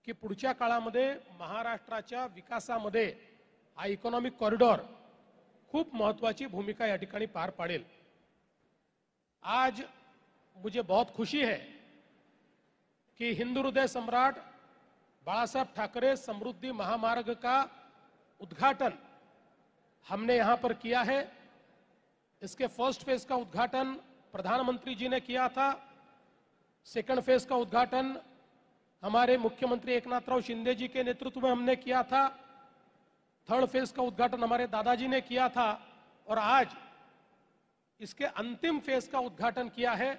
की पुढच्या काळामध्ये महाराष्ट्राच्या विकासामध्ये हा इकॉनॉमिक कॉरिडॉर खूप महत्त्वाची भूमिका या ठिकाणी पार पाडेल. आज मुझे बहुत खुशी है कि हिंदू हृदय सम्राट बाळासाहेब ठाकरे समृद्धि महामार्ग का उद्घाटन हमने यहाँ पर किया है. इसके फर्स्ट फेज का उद्घाटन प्रधानमंत्री जी ने किया था. सेकंड फेज का उद्घाटन हमारे मुख्यमंत्री एकनाथराव शिंदे जी के नेतृत्व में हमने किया था. थर्ड फेज का उद्घाटन हमारे दादाजी ने किया था. और आज इसके अंतिम फेज का उद्घाटन किया है.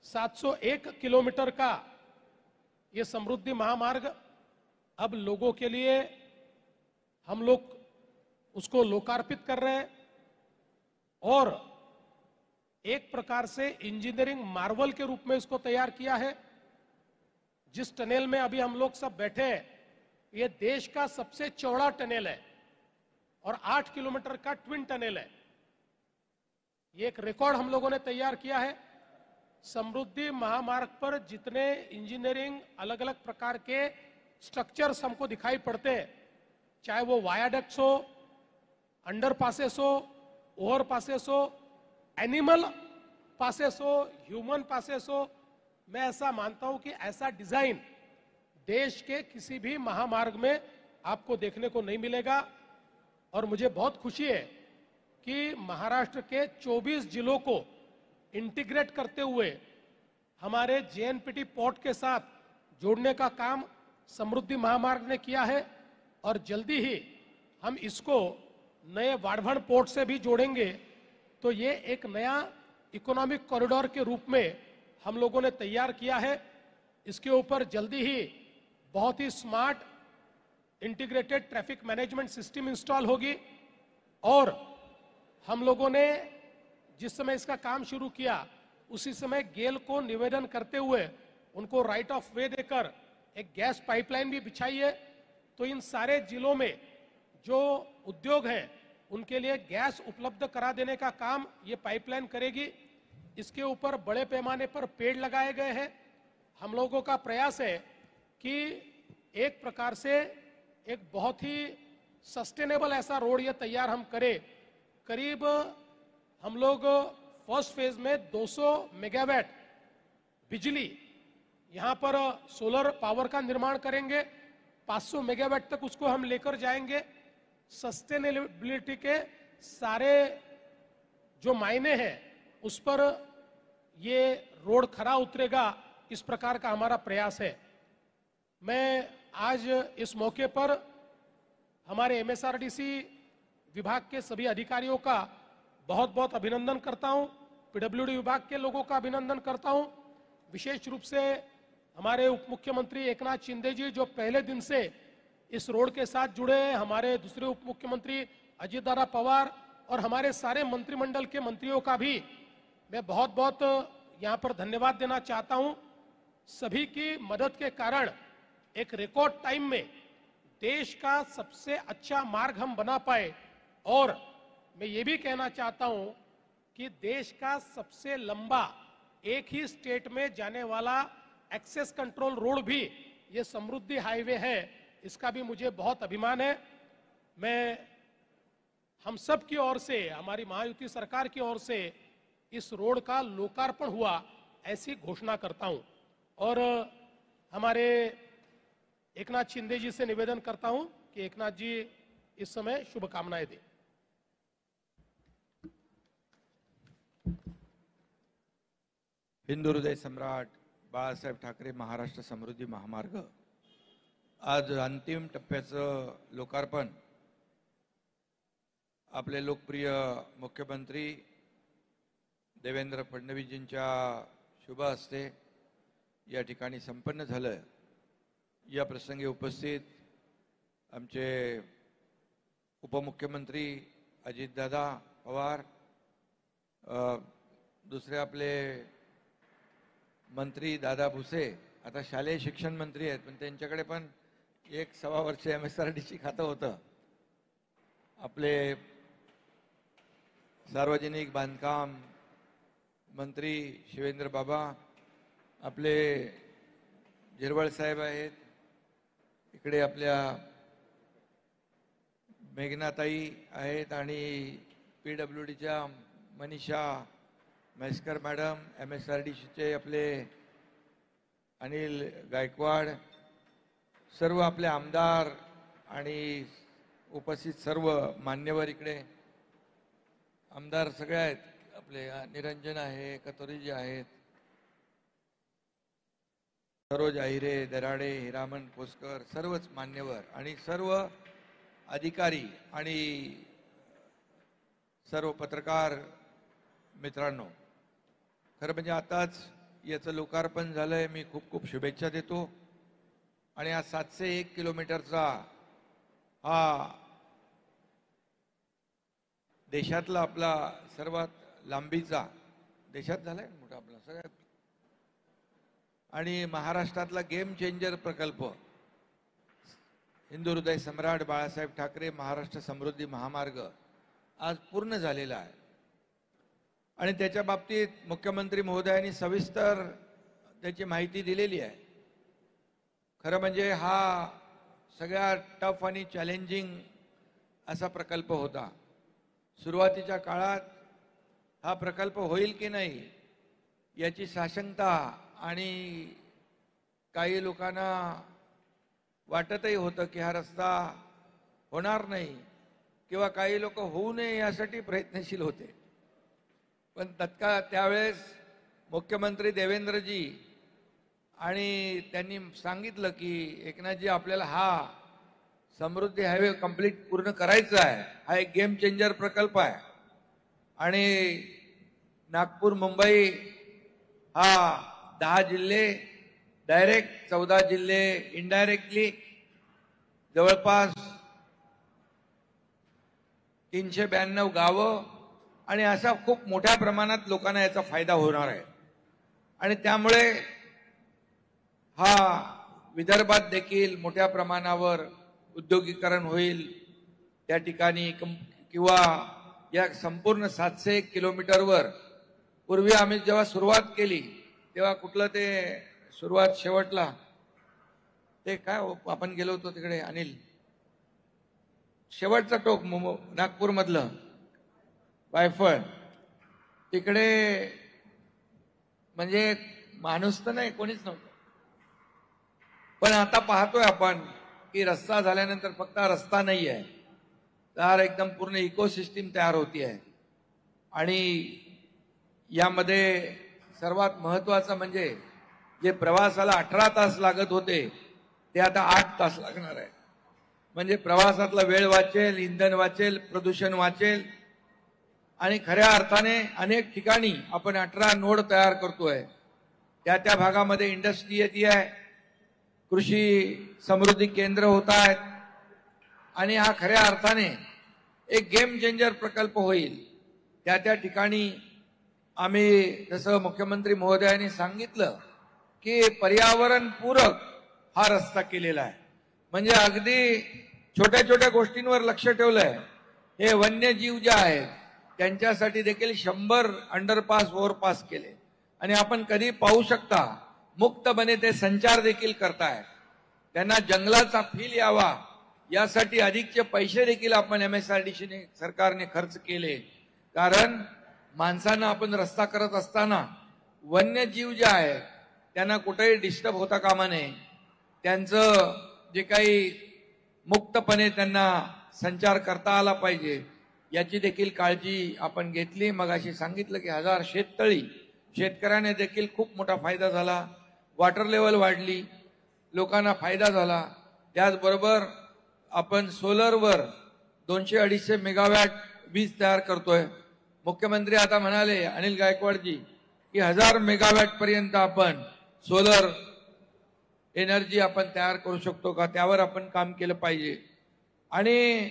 701 किलोमीटर का ये समृद्धि महामार्ग अब लोगों के लिए हम लोग उसको लोकार्पित कर रहे हैं. और एक प्रकार से इंजीनियरिंग मार्वल के रूप में इसको तैयार किया है. जिस टनेल में अभी हम लोग सब बैठे हैं, ये देश का सबसे चौड़ा टनेल है और 8 किलोमीटर का ट्विन टनेल है. ये एक रिकॉर्ड हम लोगों ने तैयार किया है. समृद्धि महामार्ग पर जितने इंजीनियरिंग अलग अलग प्रकार के स्ट्रक्चर्स हमको दिखाई पड़ते हैं, चाहे वो वायाडक्ट्स हो, अंडर पासेस हो, ओवर पासेस हो, एनिमल पासेस हो, ह्यूमन पासेस हो, मैं ऐसा मानता हूं कि ऐसा डिजाइन देश के किसी भी महामार्ग में आपको देखने को नहीं मिलेगा. और मुझे बहुत खुशी है कि महाराष्ट्र के 24 जिलों को इंटीग्रेट करते हुए हमारे JNPT पोर्ट के साथ जोड़ने का काम समृद्धि महामार्ग ने किया है. और जल्दी ही हम इसको नए वाढ़वण पोर्ट से भी जोड़ेंगे. तो ये एक नया इकोनॉमिक कॉरिडोर के रूप में हम लोगों ने तैयार किया है. इसके ऊपर जल्दी ही बहुत ही smart integrated traffic management system install होगी. और हम लोगों ने जिस समय इसका काम शुरू किया उसी समय गेल को निवेदन करते हुए उनको राइट ऑफ वे देकर एक गैस पाइपलाइन भी बिछाई है. तो इन सारे जिलों में जो उद्योग है उनके लिए गैस उपलब्ध करा देने का काम ये पाइपलाइन करेगी। इसके ऊपर बड़े पैमाने पर पेड़ लगाए गए हैं। हम लोगों का प्रयास है कि एक प्रकार से एक बहुत ही सस्टेनेबल ऐसा रोड ये तैयार हम करें। करीब हम लोग फर्स्ट फेज में 200 मेगावाट बिजली यहाँ पर सोलर पावर का निर्माण करेंगे। 500 मेगावाट तक उसको हम लेकर जाएंगे। सस्टेनेबिलिटी के सारे जो मायने हैं उस पर ये रोड खरा उतरेगा, इस प्रकार का हमारा प्रयास है। मैं आज इस मौके पर हमारे एमएसआरडीसी विभाग के सभी अधिकारियों का बहुत बहुत अभिनंदन करता हूं। पीडब्ल्यूडी विभाग के लोगों का अभिनंदन करता हूं। विशेष रूप से हमारे उप मुख्यमंत्री एकनाथ शिंदे जी जो पहले दिन से इस रोड के साथ जुड़े हैं, हमारे दूसरे उप मुख्यमंत्री अजित दादा पवार और हमारे सारे मंत्रिमंडल के मंत्रियों का भी मैं बहुत बहुत यहाँ पर धन्यवाद देना चाहता हूँ। सभी की मदद के कारण एक रिकॉर्ड टाइम में देश का सबसे अच्छा मार्ग हम बना पाए। और मैं ये भी कहना चाहता हूँ कि देश का सबसे लंबा एक ही स्टेट में जाने वाला एक्सेस कंट्रोल रोड भी ये समृद्धि हाईवे है, इसका भी मुझे बहुत अभिमान है। मैं हम सब की ओर से, हमारी महायुति सरकार की ओर से इस रोड का लोकार्पण हुआ ऐसी घोषणा करता हूं और हमारे एकनाथ शिंदे जी से निवेदन करता हूं कि एकनाथ जी इस समय शुभकामनाएं दें। हिंदू हृदय सम्राट बाळासाहेब ठाकरे महाराष्ट्र समृद्धी महामार्ग आज अंतिम टप्प्याचं लोकार्पण आपले लोकप्रिय मुख्यमंत्री देवेंद्र फडणवीसजींच्या शुभ हस्ते या ठिकाणी संपन्न झालं। या प्रसंगी उपस्थित आमचे उपमुख्यमंत्री अजितदादा पवार, दुसरे आपले मंत्री दादा भुसे, आता शालेय शिक्षण मंत्री आहेत पण त्यांच्याकडे पण 1.25 वर्ष MSRDC खातं होतं। आपले सार्वजनिक बांधकाम मंत्री शिवेंद्र बाबा, आपले झिरवळ साहेब आहेत, इकडे आपल्या मेघनाताई आहेत आणि PWDच्या मनीषा म्हैसकर मॅडम, MSRDCचे आपले अनिल गायकवाड, सर्व आपले आमदार आणि उपस्थित सर्व मान्यवर, इकडे आमदार सगळे आहेत, आपले निरंजन आहे, कतोरीजी आहेत, सरोज आहिरे, दराडे, हिरामन पोस्कर, सर्वच मान्यवर आणि सर्व अधिकारी आणि सर्व पत्रकार मित्रांनो, खरं म्हणजे आताच याचं लोकार्पण झालंय। मी खूप खूप शुभेच्छा देतो आणि हा 701 किलोमीटरचा हा देशातला आपला सर्वात लांबीचा, देशात झालाय मोठा आपला सगळ्यात, आणि महाराष्ट्रातला गेम चेंजर प्रकल्प हिंदू हृदय सम्राट बाळासाहेब ठाकरे महाराष्ट्र समृद्धी महामार्ग आज पूर्ण झालेला आहे आणि त्याच्या बाबतीत मुख्यमंत्री महोदयांनी सविस्तर त्याची माहिती दिलेली आहे। खरं म्हणजे हा सगळ्यात टफ आणि चॅलेंजिंग असा प्रकल्प होता। सुरुवातीच्या काळात हा प्रकल्प होईल की नाही याची साशंकता आणि काही लोकांना वाटतही होतं की हा रस्ता होणार नाही किंवा काही लोक होऊ नये यासाठी प्रयत्नशील होते। पण तत्काळ त्यावेळेस मुख्यमंत्री देवेंद्रजी आणि त्यांनी सांगितलं की एकनाथजी आपल्याला हा समृद्धी हायवे कंप्लीट पूर्ण करायचा आहे, हा एक गेम चेंजर प्रकल्प आहे आणि नागपूर मुंबई हा 10 जिल्हे डायरेक्ट, 14 जिल्हे इनडायरेक्टली, जवळपास 392 गावं आणि अशा खूप मोठ्या प्रमाणात लोकांना याचा फायदा होणार आहे आणि त्यामुळे हा विदर्भात देखील मोठ्या प्रमाणावर उद्योगीकरण होईल, त्या ठिकाणी किंवा या संपूर्ण 701 किलोमीटरवर पूर्वी आम्ही जेव्हा सुरुवात केली तेव्हा कुठलं ते सुरुवात शेवटला ते काय आपण गेलो होतो तिकडे अनिल, शेवटचं टोक नागपूर मधलं वायफळ, तिकडे म्हणजे माणूस तर नाही, कोणीच नव्हतं. पण आता पाहतोय आपण की रस्ता झाल्यानंतर फक्त रस्ता नाही आहे, तर एकदम पूर्ण इकोसिस्टीम तयार होती आहे. आणि यामध्ये सर्वात महत्वाचं म्हणजे जे प्रवासाला 18 तास लागत होते ते आता 8 तास लागणार आहे. म्हणजे प्रवासातला वेळ वाचेल, इंधन वाचेल, प्रदूषण वाचेल. आणि खऱ्या अर्थाने अनेक ठिकाणी आपण 18 नोड तयार करतोय. त्या भागामध्ये इंडस्ट्री येते आहे, कृषी समृद्धी केंद्र होत आहेत आणि हा खऱ्या अर्थाने एक गेम चेंजर प्रकल्प होईल. त्या ठिकाणी आम्ही जसं मुख्यमंत्री महोदयांनी सांगितलं की पर्यावरण पूरक हा रस्ता केलेला आहे. म्हणजे अगदी छोट्या छोट्या गोष्टींवर लक्ष ठेवलंय. हे वन्यजीव जे आहेत त्यांच्यासाठी देखील 100 अंडरपास ओव्हरपास केले आणि आपण कधी पाहू शकता मुक्तपणे ते संचार देखील करतायत. त्यांना जंगलाचा फील यावा यासाठी अधिकचे पैसे देखील आपण MSRDC सरकारने खर्च केले. कारण माणसांना आपण रस्ता करत असताना वन्यजीव जे आहेत त्यांना कुठेही डिस्टर्ब होता कामा नये. त्यांचं जे काही मुक्तपणे त्यांना संचार करता आला पाहिजे याची देखील काळजी आपण घेतली. मग अशी सांगितलं की 1000 शेततळी, शेतकऱ्याने देखील खूप मोठा फायदा झाला. वॉटर लेवल वाढली, लोकांना फायदा झाला. त्याचबरोबर आपण सोलरवर 200-250 मेगावॅट वीज तयार करतोय. मुख्यमंत्री आता म्हणाले अनिल गायकवाडजी की 1000 मेगावॅट पर्यंत आपण सोलर एनर्जी आपण तयार करू शकतो का, त्यावर आपण काम केलं पाहिजे. आणि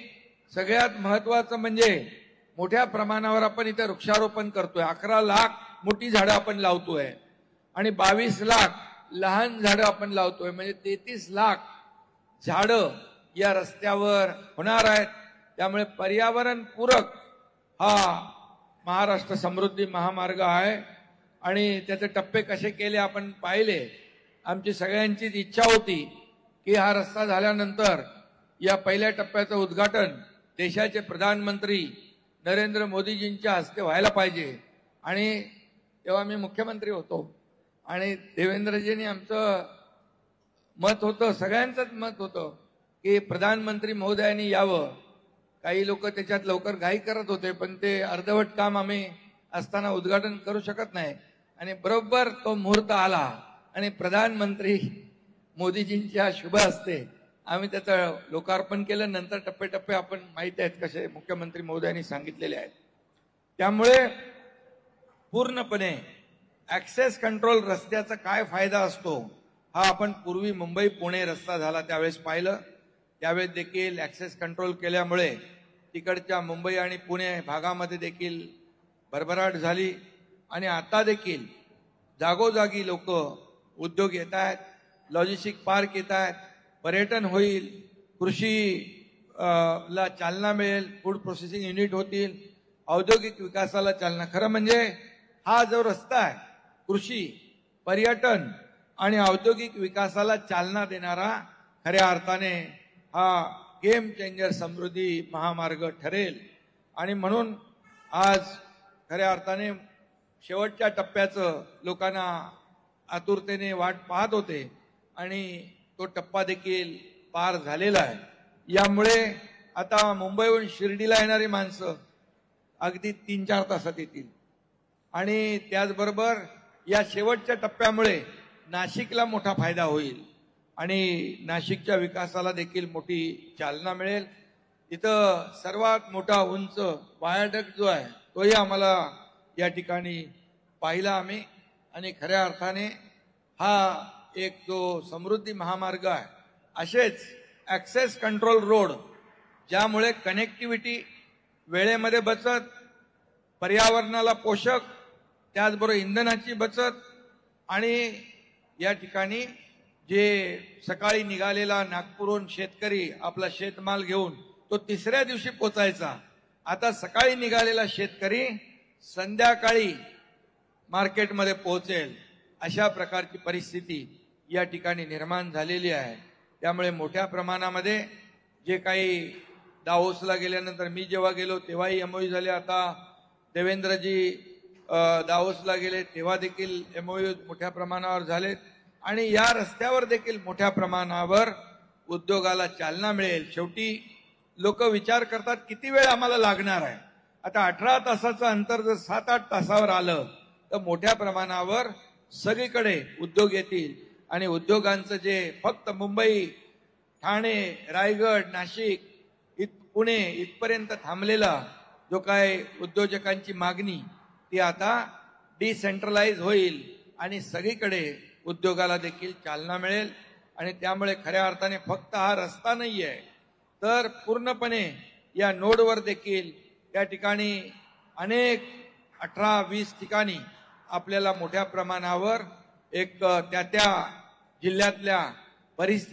सगळ्यात महत्वाचं म्हणजे मोठ्या प्रमाणावर आपण इथे वृक्षारोपण करतोय. 11 लाख मोठी झाडं आपण लावतोय आणि 22 लाख लहान झाडं आपण लावतोय. म्हणजे 33 लाख झाडं या रस्त्यावर होणार आहेत. त्यामुळे पर्यावरण पूरक हा महाराष्ट्र समृद्धी महामार्ग आहे. आणि त्याचे टप्पे कसे केले आपण पाहिले. आमची सगळ्यांचीच इच्छा होती की हा रस्ता झाल्यानंतर या पहिल्या टप्प्याचं उद्घाटन देशाचे प्रधानमंत्री नरेंद्र मोदीजींच्या हस्ते व्हायला पाहिजे. आणि तेव्हा मी मुख्यमंत्री होतो आणि देवेंद्रजींनी आमचं मत होतं, सगळ्यांचंच मत होतं की प्रधानमंत्री महोदयांनी यावं. काही लोक त्याच्यात लवकर घाई करत होते, पण ते अर्धवट काम आम्ही असताना उद्घाटन करू शकत नाही. आणि बरोबर तो मुहूर्त आला आणि प्रधानमंत्री मोदीजींच्या शुभ हस्ते आम्ही त्याचं लोकार्पण केलं. नंतर टप्पे आपण माहिती आहेत कसे मुख्यमंत्री महोदयांनी सांगितलेले आहेत. त्यामुळे पूर्णपणे ऍक्सेस कंट्रोल रस्त्याचा काय फायदा असतो हा आपण पूर्वी मुंबई पुणे रस्ता झाला त्यावेळेस पाहिलं. त्यावेळेस देखील ऍक्सेस कंट्रोल केल्यामुळे तिकडच्या मुंबई आणि पुणे भागामध्ये देखील भरभराट झाली. आणि आता देखील जागोजागी लोक उद्योग येत आहेत, लॉजिस्टिक पार्क येत आहेत, पर्यटन होईल, कृषी ला चालना मिळेल, फूड प्रोसेसिंग युनिट होतील, औद्योगिक विकासाला चालना. खरं म्हणजे हा जो रस्ता आहे कृषी, पर्यटन आणि औद्योगिक विकासाला चालना देणारा खऱ्या अर्थाने हा गेम चेंजर समृद्धी महामार्ग ठरेल. आणि म्हणून आज खऱ्या अर्थाने शेवटच्या टप्प्याचं लोकांना आतुरतेने वाट पाहत होते आणि तो टप्पा देखील पार झालेला आहे. यामुळे आता मुंबईहून शिर्डीला येणारी माणसं अगदी 3-4 तासात येतील. आणि त्याचबरोबर या शेवटच्या टप्प्यामुळे नाशिकला मोठा फायदा होईल आणि नाशिकच्या विकासाला देखील मोठी चालना मिळेल. इथं सर्वात मोठा उंच वायाडक्ट जो आहे तोही आम्हाला या ठिकाणी पाहिला आम्ही. आणि खऱ्या अर्थाने हा एक जो समृद्धी महामार्ग आहे, असेच ऍक्सेस कंट्रोल रोड ज्यामुळे कनेक्टिव्हिटी, वेळेमध्ये बचत, पर्यावरणाला पोषक, त्याचबरोबर इंधनाची बचत आणि या ठिकाणी जे सकाळी निघालेला नागपूरहून शेतकरी आपला शेतमाल घेऊन तो तिसऱ्या दिवशी पोचायचा. आता सकाळी निघालेला शेतकरी संध्याकाळी मार्केटमध्ये पोहोचेल अशा प्रकारची परिस्थिती या ठिकाणी निर्माण झालेली आहे. त्यामुळे मोठ्या प्रमाणामध्ये जे काही दावोसला गेल्यानंतर मी जेव्हा गेलो तेव्हाही एमओयू झाले. आता देवेंद्रजी दावोसला गेले तेव्हा देखील एमओयू मोठ्या प्रमाणावर झालेत आणि या रस्त्यावर देखील मोठ्या प्रमाणावर उद्योगाला चालना मिळेल. शेवटी लोक विचार करतात किती वेळ आम्हाला लागणार आहे. आता 18 तासाचं अंतर जर 7-8 तासावर आलं तर मोठ्या प्रमाणावर सगळीकडे उद्योग येतील आणि उद्योगांचं जे फक्त मुंबई, ठाणे, रायगड, नाशिक, पुणे इथपर्यंत थांबलेला जो काय उद्योजकांची मागणी ती आता डिसेंट्रलाइज होईल आणि सगळीकडे उद्योगाला देखील चालना मिळेल. आणि त्यामुळे खऱ्या अर्थाने फक्त हा रस्ता नाही आहे तर पूर्णपणे या नोडवर देखील त्या ठिकाणी अनेक 18-20 ठिकाणी आपल्याला मोठ्या प्रमाणावर एक त्या जिल्ह्यातल्या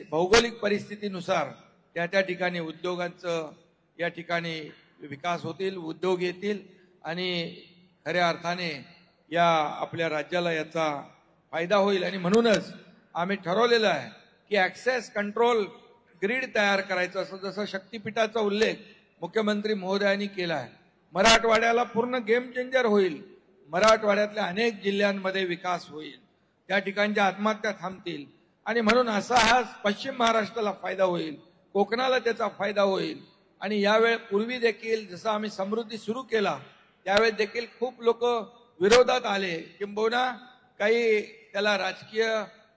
भौगोलिक परिस्थितीनुसार त्या ठिकाणी उद्योगांचं या ठिकाणी विकास होतील, उद्योग येतील आणि खऱ्या अर्थाने या आपल्या राज्याला याचा फायदा होईल. आणि म्हणूनच आम्ही ठरवलेलं आहे की ऍक्सेस कंट्रोल ग्रीड तयार करायचं. असं जसं शक्तीपीठाचा उल्लेख मुख्यमंत्री महोदयांनी केला आहे. मराठवाड्याला पूर्ण गेम चेंजर होईल. मराठवाड्यातल्या अनेक जिल्ह्यांमध्ये विकास होईल, त्या ठिकाणच्या आत्महत्या थांबतील आणि म्हणून असा हा पश्चिम महाराष्ट्राला फायदा होईल, कोकणाला त्याचा फायदा होईल. आणि यावेळी पूर्वी देखील जसं आम्ही समृद्धी सुरू केला त्यावेळेस देखील खूप लोक विरोधात आले, किंबहुना काही त्याला राजकीय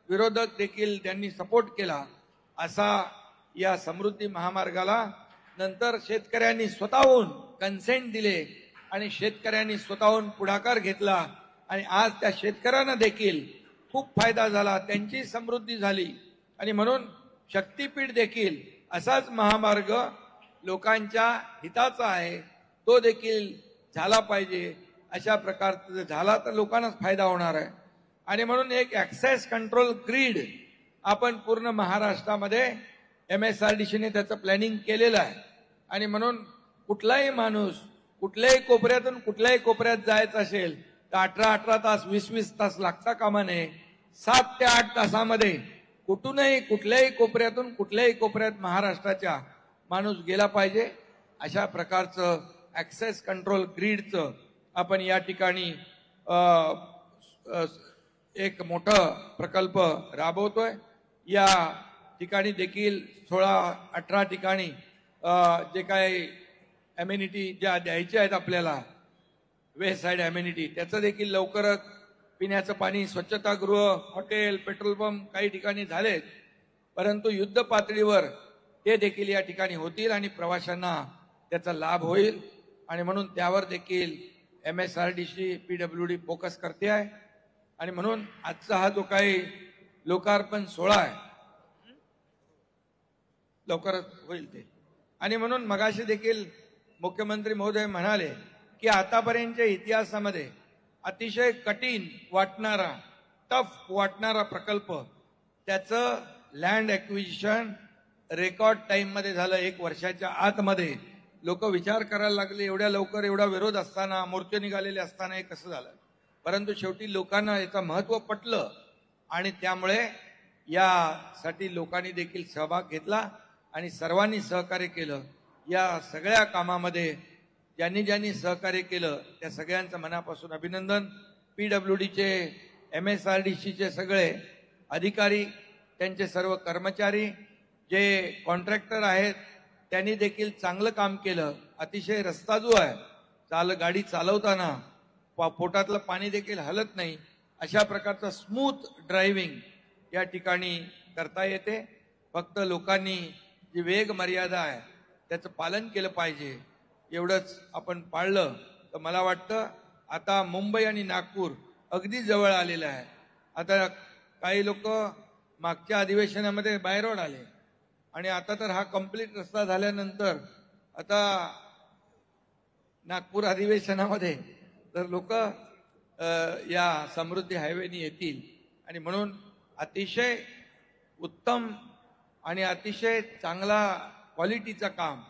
विरोधक देखील त्यांनी सपोर्ट केला. असा या समृद्धी महामार्गाला नंतर शेतकऱ्यांनी स्वतःहून कन्सेंट दिले आणि शेतकऱ्यांनी स्वतःहून पुढाकार घेतला आणि आज त्या शेतकऱ्यांना देखील खूप फायदा झाला, त्यांची समृद्धी झाली. आणि म्हणून शक्तीपीठ देखील असाच महामार्ग लोकांच्या हिताचा आहे, तो देखील झाला पाहिजे. अशा प्रकारचा झाला तर लोकांनाच फायदा होणार आहे. आणि म्हणून एक ऍक्सेस कंट्रोल ग्रीड आपण पूर्ण महाराष्ट्रामध्ये MSRDCने त्याचं प्लॅनिंग केलेलं आहे. आणि म्हणून कुठलाही माणूस कुठल्याही कोपऱ्यातून कुठल्याही कोपऱ्यात जायचं असेल तर 18 तास 20 तास लागता कामा नये. 7 ते 8 तासामध्ये कुठूनही कुठल्याही कोपऱ्यातून कुठल्याही कोपऱ्यात महाराष्ट्राच्या माणूस गेला पाहिजे. अशा प्रकारचं ऍक्सेस कंट्रोल ग्रीडचं आपण या ठिकाणी एक मोठा प्रकल्प राबवतोय. या ठिकाणी देखील 16-18 ठिकाणी जे काही अमेनिटी ज्या द्यायच्या आहेत आपल्याला वेस्ट साईड अमेनिटी त्याचं देखील लवकरच पिण्याचं पाणी, स्वच्छतागृह, हॉटेल, पेट्रोल पंप काही ठिकाणी झालेत, परंतु युद्ध पातळीवर ते देखील या ठिकाणी होतील आणि प्रवाशांना त्याचा लाभ होईल. आणि म्हणून त्यावर देखील MSRDC PWD फोकस करते आहे. आणि म्हणून आजचा हा जो काही लोकार्पण सोहळा आहे लवकरच होईल ते. आणि म्हणून मगाशी देखील मुख्यमंत्री महोदय म्हणाले की आतापर्यंतच्या इतिहासामध्ये अतिशय कठीण वाटणारा, टफ वाटणारा प्रकल्प त्याचं लँड ॲक्विजिशन रेकॉर्ड टाइममध्ये झालं. 1 वर्षाच्या आतमध्ये लोक विचार करायला लागले एवढ्या लवकर, एवढा विरोध असताना, मोर्चे निघालेले असताना हे कसं झालं. परंतु शेवटी लोकांना याचं महत्त्व पटलं आणि त्यामुळे यासाठी लोकांनी देखील सहभाग घेतला आणि सर्वांनी सहकार्य केलं. या सगळ्या कामामध्ये ज्यांनी ज्यांनी सहकार्य केलं त्या सगळ्यांचं मनापासून अभिनंदन. PWDचे, MSRDCचे सगळे अधिकारी, त्यांचे सर्व कर्मचारी, जे कॉन्ट्रॅक्टर आहेत त्यांनी देखील चांगलं काम केलं. अतिशय रस्ता जो आहे गाडी चालवताना पोटातलं पाणी देखील हलत नाही अशा प्रकारचं स्मूथ ड्रायव्हिंग या ठिकाणी करता येते. फक्त लोकांनी जी वेग मर्यादा आहे त्याचं पालन केलं पाहिजे. एवढंच आपण पाळलं तर मला वाटतं आता मुंबई आणि नागपूर अगदी जवळ आलेलं आहे. आता काही लोक मागच्या अधिवेशनामध्ये बाहेरवर आले आणि आता तर हा कंप्लीट रस्ता झाल्यानंतर आता नागपूर अधिवेशनामध्ये तर लोक या समृद्धी हायवेनी येतील. आणि म्हणून अतिशय उत्तम आणि अतिशय चांगला क्वालिटीचं काम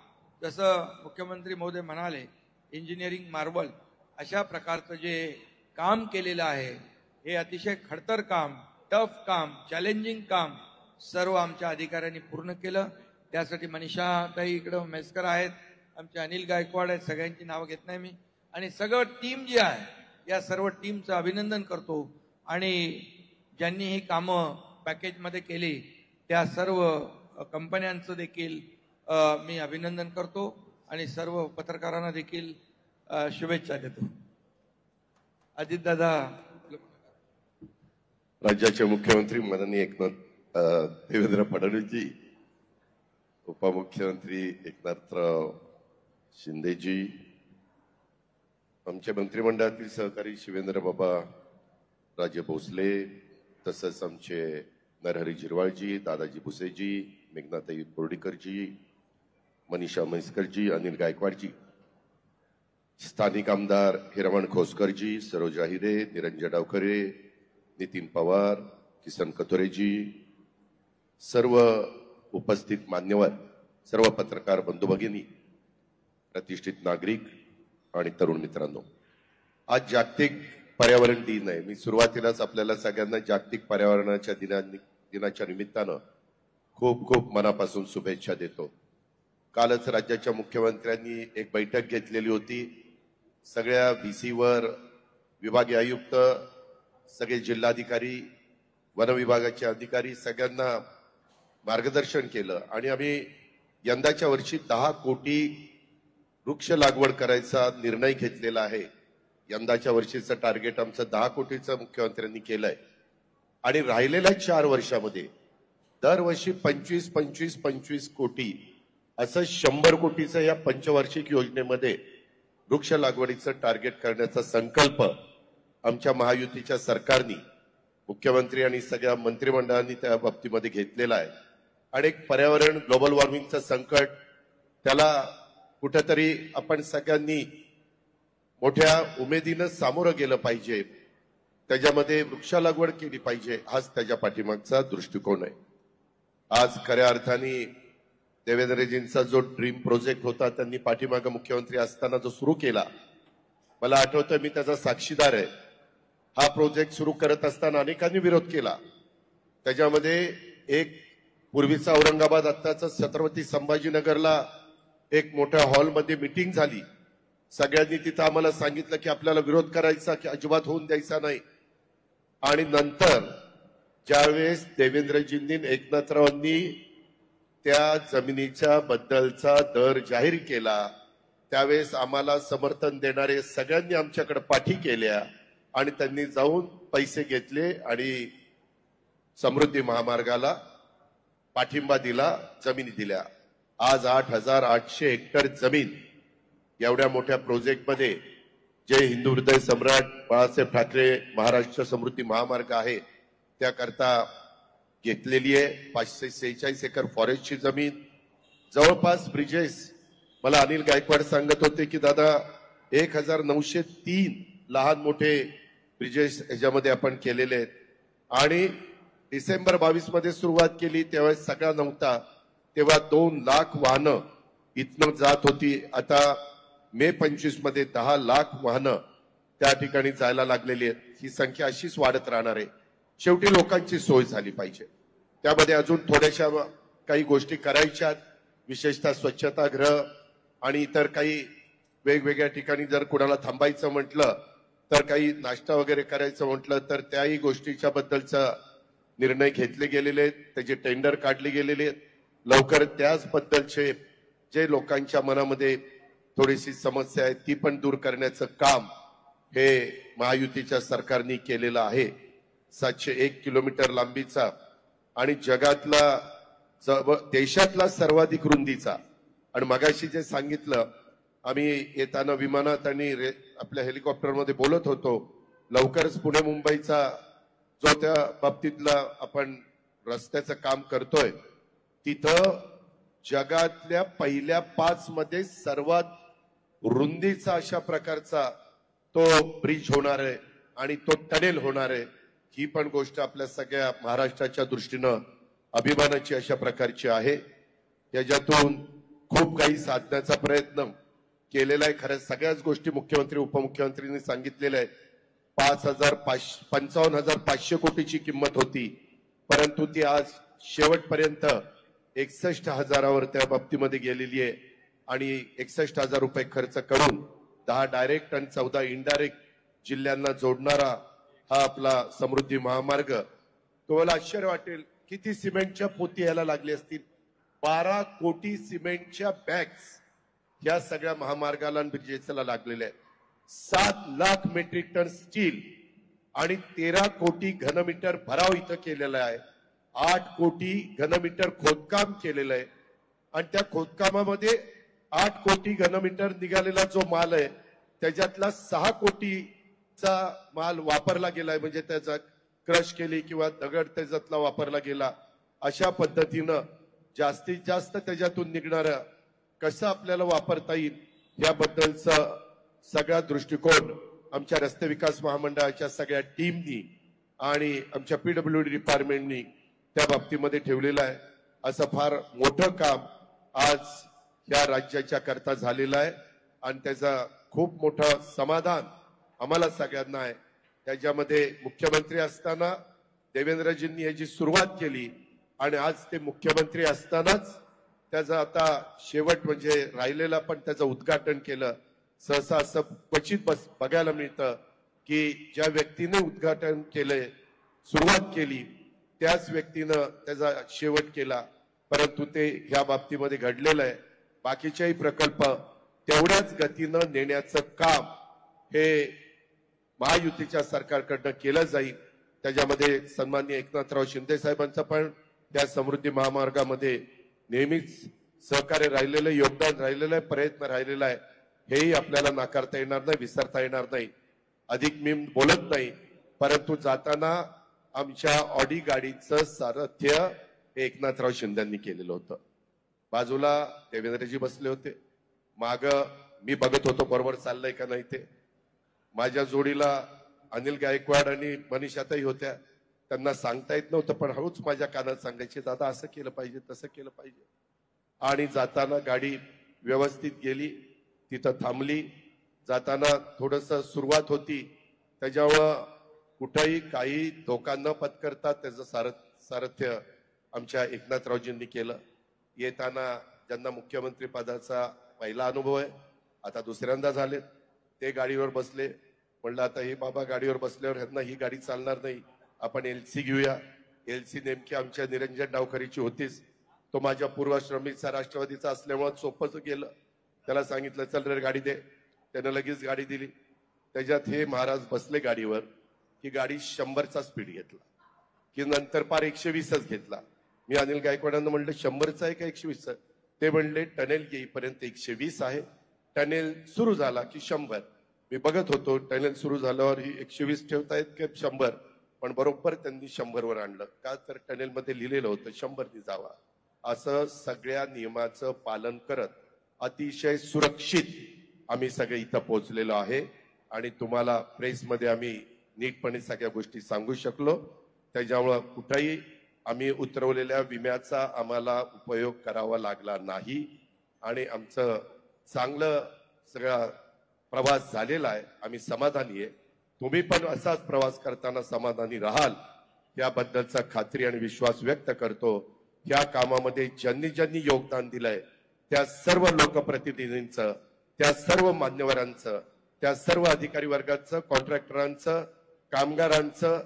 जसं मुख्यमंत्री महोदय म्हणाले इंजिनिअरिंग मार्बल अशा प्रकारचं जे काम केलेलं आहे हे अतिशय खडतर काम, टफ काम, चॅलेंजिंग काम सर्व आमच्या अधिकाऱ्यांनी पूर्ण केलं. त्यासाठी मनीषा ताई इकडं मेस्कर आहेत, आमचे अनिल गायकवाड आहेत, सगळ्यांची नावं घेत नाही मी, आणि सगळं टीम जी आहे या सर्व टीमचं अभिनंदन करतो. आणि ज्यांनी ही कामं पॅकेजमध्ये केली त्या सर्व कंपन्यांचं देखील मी अभिनंदन करतो आणि सर्व पत्रकारांना देखील शुभेच्छा देतो. अजितदादा. राज्याचे मुख्यमंत्री माननीय एकनाथ देवेंद्र फडणवीसजी, उपमुख्यमंत्री एकनाथराव शिंदेजी, आमच्या मंत्रिमंडळातील सहकारी शिवेंद्र बाबा राजे भोसले, तसंच आमचे नरहरी झिरवाळजी, दादाजी भुसेजी, मेघनाताई बोर्डीकरजी, मनीषा म्हैसकरजी, अनिल गायकवाडजी, स्थानिक आमदार हिरामण खोसकरजी, सरोजा हिरे, निरंजन डावखरे, नितीन पवार, किसन कथोरेजी, सर्व उपस्थित मान्यवर, सर्व पत्रकार बंधू भगिनी, प्रतिष्ठित नागरिक आणि तरुण मित्रांनो, आज जागतिक पर्यावरण दिन आहे. मी सुरुवातीलाच आपल्याला सगळ्यांना जागतिक पर्यावरणाच्या दिनाच्या निमित्तानं खूप खूप मनापासून शुभेच्छा देतो. कालच राज्याच्या मुख्यमंत्र्यांनी एक बैठक घेतलेली होती. सगळ्या VCवर, विभागीय आयुक्त, सगळे जिल्हाधिकारी, वन विभागाचे अधिकारी सगळ्यांना मार्गदर्शन केलं आणि आम्ही यंदाच्या वर्षी 10 कोटी वृक्ष लागवड करायचा निर्णय घेतलेला आहे. यंदाच्या वर्षीचं टार्गेट आमचं 10 कोटीचं मुख्यमंत्र्यांनी केलंय आणि राहिलेल्या 4 वर्षामध्ये दरवर्षी 25-25-25 कोटी असं 100 कोटीचं या पंचवार्षिक योजनेमध्ये वृक्ष लागवडीचं टार्गेट करण्याचा संकल्प आमच्या महायुतीच्या सरकारने, मुख्यमंत्री आणि सगळ्या मंत्रिमंडळांनी त्या बाबतीमध्ये घेतलेला आहे. आणि एक पर्यावरण ग्लोबल वॉर्मिंगचं संकट, त्याला कुठेतरी आपण सगळ्यांनी मोठ्या उमेदीनं सामोरं गेलं पाहिजे, त्याच्यामध्ये वृक्ष लागवड केली पाहिजे, हाच त्याच्या पाठीमागचा दृष्टिकोन आहे. आज खऱ्या अर्थाने देवेंद्रजींचा जो ड्रीम प्रोजेक्ट होता त्यांनी पाठीमागं मुख्यमंत्री असताना जो सुरू केला, मला आठवतं मी त्याचा साक्षीदार आहे. हा प्रोजेक्ट सुरू करत असताना अनेकांनी विरोध केला. त्याच्यामध्ये एक पूर्वीचा औरंगाबाद, आत्ताचा छत्रपती संभाजीनगरला एक मोठ्या हॉलमध्ये मीटिंग झाली. सगळ्यांनी तिथं आम्हाला सांगितलं की आपल्याला विरोध करायचा, की अजिबात होऊन द्यायचा नाही. आणि नंतर ज्यावेळेस देवेंद्रजींनी, एकनाथरावांनी त्या जमिनीच्या बद्दलचा दर जाहीर केला, त्यावेळेस आम्हाला समर्थन देणारे सगळ्यांनी आमच्याकडे पाठी केल्या आणि त्यांनी जाऊन पैसे घेतले आणि समृद्धी महामार्गाला पाठिंबा दिला, जमिनी दिल्या. आज 8,800 हेक्टर जमीन एवढ्या मोठ्या प्रोजेक्टमध्ये जे हिंदू हृदय सम्राट बाळासाहेब ठाकरे महाराष्ट्र समृद्धी महामार्ग आहे त्याकरता घेतलेली आहे. 546 एकर फॉरेस्टची जमीन, जवळपास ब्रिजेस, मला अनिल गायकवाड सांगत होते की दादा 1903 लहान मोठे ब्रिजेस याच्यामध्ये आपण केलेले आहेत. आणि डिसेंबर 22 मध्ये सुरुवात केली तेव्हा सगळा नव्हता, तेव्हा 2 लाख वाहनं इथनं जात होती. आता मे 25 मध्ये 10 लाख वाहनं त्या ठिकाणी जायला लागलेली आहेत. ही संख्या अशीच वाढत राहणार आहे. शेवटी लोकांची सोय झाली पाहिजे, त्यामध्ये अजून थोड्याशा काही गोष्टी करायच्या, विशेषतः स्वच्छतागृह आणि इतर काही वेगवेगळ्या ठिकाणी जर कुणाला थांबायचं म्हटलं, तर काही नाश्ता वगैरे करायचं म्हटलं तर त्याही गोष्टीच्या बद्दलचा निर्णय घेतले गेलेले आहेत, त्याचे टेंडर काढले गेलेले आहेत. लवकर त्याच बद्दलचे जे लोकांच्या मनामध्ये थोडीशी समस्या आहे ती पण दूर करण्याचं काम हे महायुतीच्या सरकारने केलेलं आहे. 701 किलोमीटर लांबीचा आणि जगातला, देशातला सर्वाधिक रुंदीचा. आणि मगाशी जे सांगितलं, आम्ही येताना विमानात आणि आपल्या हेलिकॉप्टरमध्ये बोलत होतो, लवकरच पुणे मुंबईचा जो त्या बाबतीतला आपण रस्त्याचं काम करतोय, तिथं जगातल्या पहिल्या 5 मध्ये सर्वात रुंदीचा अशा प्रकारचा तो ब्रिज होणार आहे आणि तो टनेल होणार आहे. ही पण गोष्ट आपल्या सगळ्या महाराष्ट्राच्या दृष्टीनं अभिमानाची अशा प्रकारची आहे. त्याच्यातून खूप काही साधण्याचा प्रयत्न केलेला आहे. खरं सगळ्याच गोष्टी मुख्यमंत्री उपमुख्यमंत्र्यांनी सांगितलेल्या आहेत. 55,500 कोटीची किंमत होती, परंतु ती आज शेवटपर्यंत 61,000वर त्या बाबतीमध्ये गेलेली आहे आणि 61,000 रुपये खर्च करून 10 डायरेक्ट आणि 14 इनडायरेक्ट जिल्ह्यांना जोडणारा हा आपला समृद्धी महामार्ग. तुम्हाला आश्चर्य वाटेल किती सिमेंटच्या पोती यायला लागली असतील. 12 कोटी सिमेंटच्या बॅग्स या सगळ्या महामार्गाला ब्रिजेसला लागलेल्या आहेत. 7 लाख मेट्रिक टन स्टील आणि 13 कोटी घनमीटर भराव इथं केलेला आहे. 8 कोटी घनमीटर खोदकाम केलेलं आहे आणि त्या खोदकामामध्ये 8 कोटी घनमीटर निघालेला जो माल आहे त्याच्यातला 6 कोटीचा माल वापरला गेलाय, म्हणजे त्याचा क्रश केली किंवा दगड त्याच्यातला वापरला गेला. अशा पद्धतीनं जास्तीत जास्त त्याच्यातून निघणारा कसं आपल्याला वापरता येईल याबद्दलचा सगळा दृष्टिकोन आमच्या रस्ते विकास महामंडळाच्या सगळ्या टीमनी आणि आमच्या पीडब्ल्यूडी डिपार्टमेंटनी त्या बाबतीमध्ये ठेवलेलं आहे. असं फार मोठं काम आज या राज्याच्या करता झालेलं आहे आणि त्याचा खूप मोठं समाधान आम्हाला सगळ्यांना आहे. त्याच्यामध्ये मुख्यमंत्री असताना देवेंद्रजींनी याची सुरुवात केली आणि आज ते मुख्यमंत्री असतानाच त्याचा आता शेवट म्हणजे राहिलेला पण त्याचं उद्घाटन केलं. सहसा असं क्वचित बघायला मिळतं की ज्या व्यक्तीने उद्घाटन केलंय, सुरुवात केली, त्याच व्यक्तीनं त्याचा शेवट केला. परंतु ते ह्या बाबतीमध्ये घडलेलं आहे. बाकीच्याही प्रकल्प तेवढ्याच गतीनं नेण्याचं काम हे महायुतीच्या सरकारकडनं केलं जाईल. त्याच्यामध्ये सन्माननीय एकनाथराव शिंदे साहेबांचं पण त्या समृद्धी महामार्गामध्ये नेहमीच सहकार्य राहिलेलं, योगदान राहिलेलं आहे, प्रयत्न राहिलेला आहे. हेही आपल्याला नाकारता येणार नाही, विसरता येणार नाही. अधिक मी बोलत नाही, परंतु जाताना आमच्या ऑडी गाडीचं सारथ्य हे एकनाथराव शिंदेंनी केलेलं होतं. बाजूला देवेंद्रजी बसले होते, माग मी बघत होतो बरोबर चाललंय का नाही ते. माझ्या जोडीला अनिल गायकवाड आणि मनीषाताई होत्या. त्यांना सांगता येत नव्हतं, पण हळूच माझ्या कानात सांगायचे, दादा असं केलं पाहिजे, तसं केलं पाहिजे. आणि जाताना गाडी व्यवस्थित गेली, तिथं थांबली. जाताना थोडस सुरुवात होती, त्याच्यावर कुठेही काही धोका न पत्करता त्याचं सारथ्य आमच्या एकनाथरावजींनी केलं. येताना ज्यांना मुख्यमंत्री पदाचा पहिला अनुभव आहे, आता दुसऱ्यांदा झाले, ते गाडीवर बसले. म्हणलं आता हे बाबा गाडीवर बसल्यावर ह्यांना ही गाडी चालणार नाही, आपण एलसी घेऊया. एलसी नेमकी आमच्या निरंजन डावखरीची होतीच. तो माझ्या पूर्वश्रमीचा राष्ट्रवादीचा असल्यामुळे सोपंच गेलं. त्याला सांगितलं चल रे गाडी दे, त्यानं लगेच गाडी दिली. त्याच्यात हे महाराज बसले गाडीवर की गाडी 100चा स्पीड घेतला की नंतर पार 120च घेतला. मी अनिल गायकवाडांना म्हणलं 100चा आहे का 120चा? ते म्हणले टनेल येईपर्यंत 120 आहे, टनेल सुरू झाला की 100. मी बघत होतो टनेल सुरू झाल्यावर ही 120 ठेवतायत की 100, पण बरोबर त्यांनी 100वर आणलं. का तर टनेलमध्ये लिहिलेलं होतं 100नी जावा. असं सगळ्या नियमाचं पालन करत अतिशय सुरक्षित आम्ही सगळे इथं पोहोचलेलो आहे आणि तुम्हाला प्रेसमध्ये आम्ही नीटपणे सगळ्या गोष्टी सांगू शकलो. त्याच्यामुळं कुठेही आम्ही उतरवलेल्या विम्याचा आम्हाला उपयोग करावा लागला नाही आणि आमचं चांगलं सगळा प्रवास झालेला आहे. आम्ही समाधानी आहे. तुम्ही पण असाच प्रवास करताना समाधानी राहाल याबद्दलचा खात्री आणि विश्वास व्यक्त करतो. या कामामध्ये ज्यांनी ज्यांनी योगदान दिलंय त्या सर्व लोकप्रतिनिधींचं, त्या सर्व मान्यवरांचं, त्या सर्व अधिकारी वर्गाचं, कॉन्ट्रॅक्टरांचं, कामगारांचं,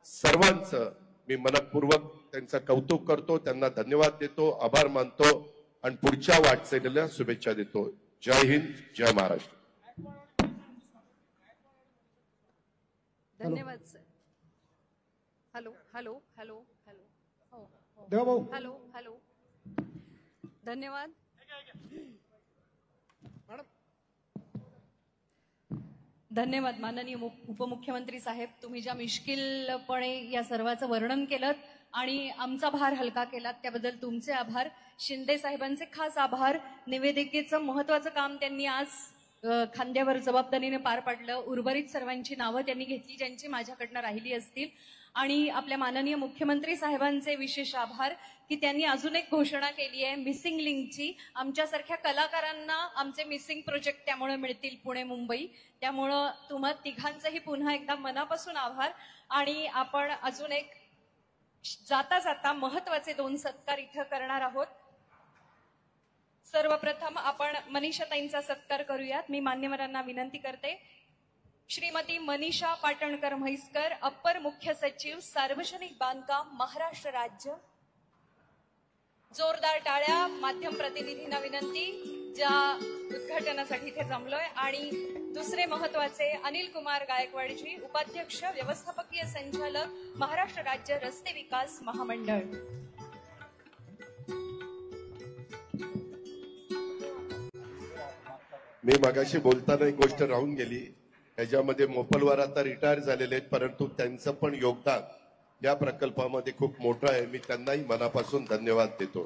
सर्वांचं मी मनपूर्वक त्यांचं कौतुक करतो, त्यांना धन्यवाद देतो, आभार मानतो आणि पुढच्या वाटचालीला शुभेच्छा देतो. जय हिंद, जय महाराष्ट्र. धन्यवाद sir. Hello hello hello hello Devabhau hello hello. धन्यवाद. धन्यवाद माननीय उपमुख्यमंत्री साहेब. तुम्ही ज्या मिश्किलपणे या सर्वाचं वर्णन केलं आणि आमचा भार हलका केलात त्याबद्दल तुमचे आभार. शिंदे साहेबांचे खास आभार. निवेदिकेचं महत्वाचं काम त्यांनी आज खांद्यावर जबाबदारीने पार पाडलं. उर्वरित सर्वांची नावं त्यांनी घेतली ज्यांची माझ्याकडनं राहिली असतील. आणि आपल्या माननीय मुख्यमंत्री साहेबांचे विशेष आभार की त्यांनी अजून एक घोषणा केली आहे मिसिंग लिंकची. आमच्यासारख्या कलाकारांना आमचे मिसिंग प्रोजेक्ट त्यामुळे मिळतील पुणे मुंबई. त्यामुळं तुम्हा तिघांचंही पुन्हा एकदा मनापासून आभार. आणि आपण अजून एक जाता जाता महत्वाचे 2 सत्कार इथं करणार आहोत. सर्वप्रथम आपण मनीषाताईंचा सत्कार करूयात. मी मान्यवरांना विनंती करते. श्रीमती मनीषा पाटणकर म्हैसकर, अप्पर मुख्य सचिव, सार्वजनिक बांधकाम, महाराष्ट्र राज्य. जोरदार टाळ्या माध्यम प्रतिनिधींना विनंती ज्या उद्घाटनासाठी इथे जमलोय. आणि दुसरे महत्वाचे अनिल कुमार गायकवाडजी, उपाध्यक्ष, व्यवस्थापकीय संचालक, महाराष्ट्र राज्य रस्ते विकास महामंडळ. मी मागाशी बोलताना एक गोष्ट राहून गेली. याच्यामध्ये मोपलवार आता रिटायर झालेले आहेत, परंतु त्यांचं पण योगदान या प्रकल्पामध्ये खूप मोठं आहे. मी त्यांनाही मनापासून धन्यवाद देतो.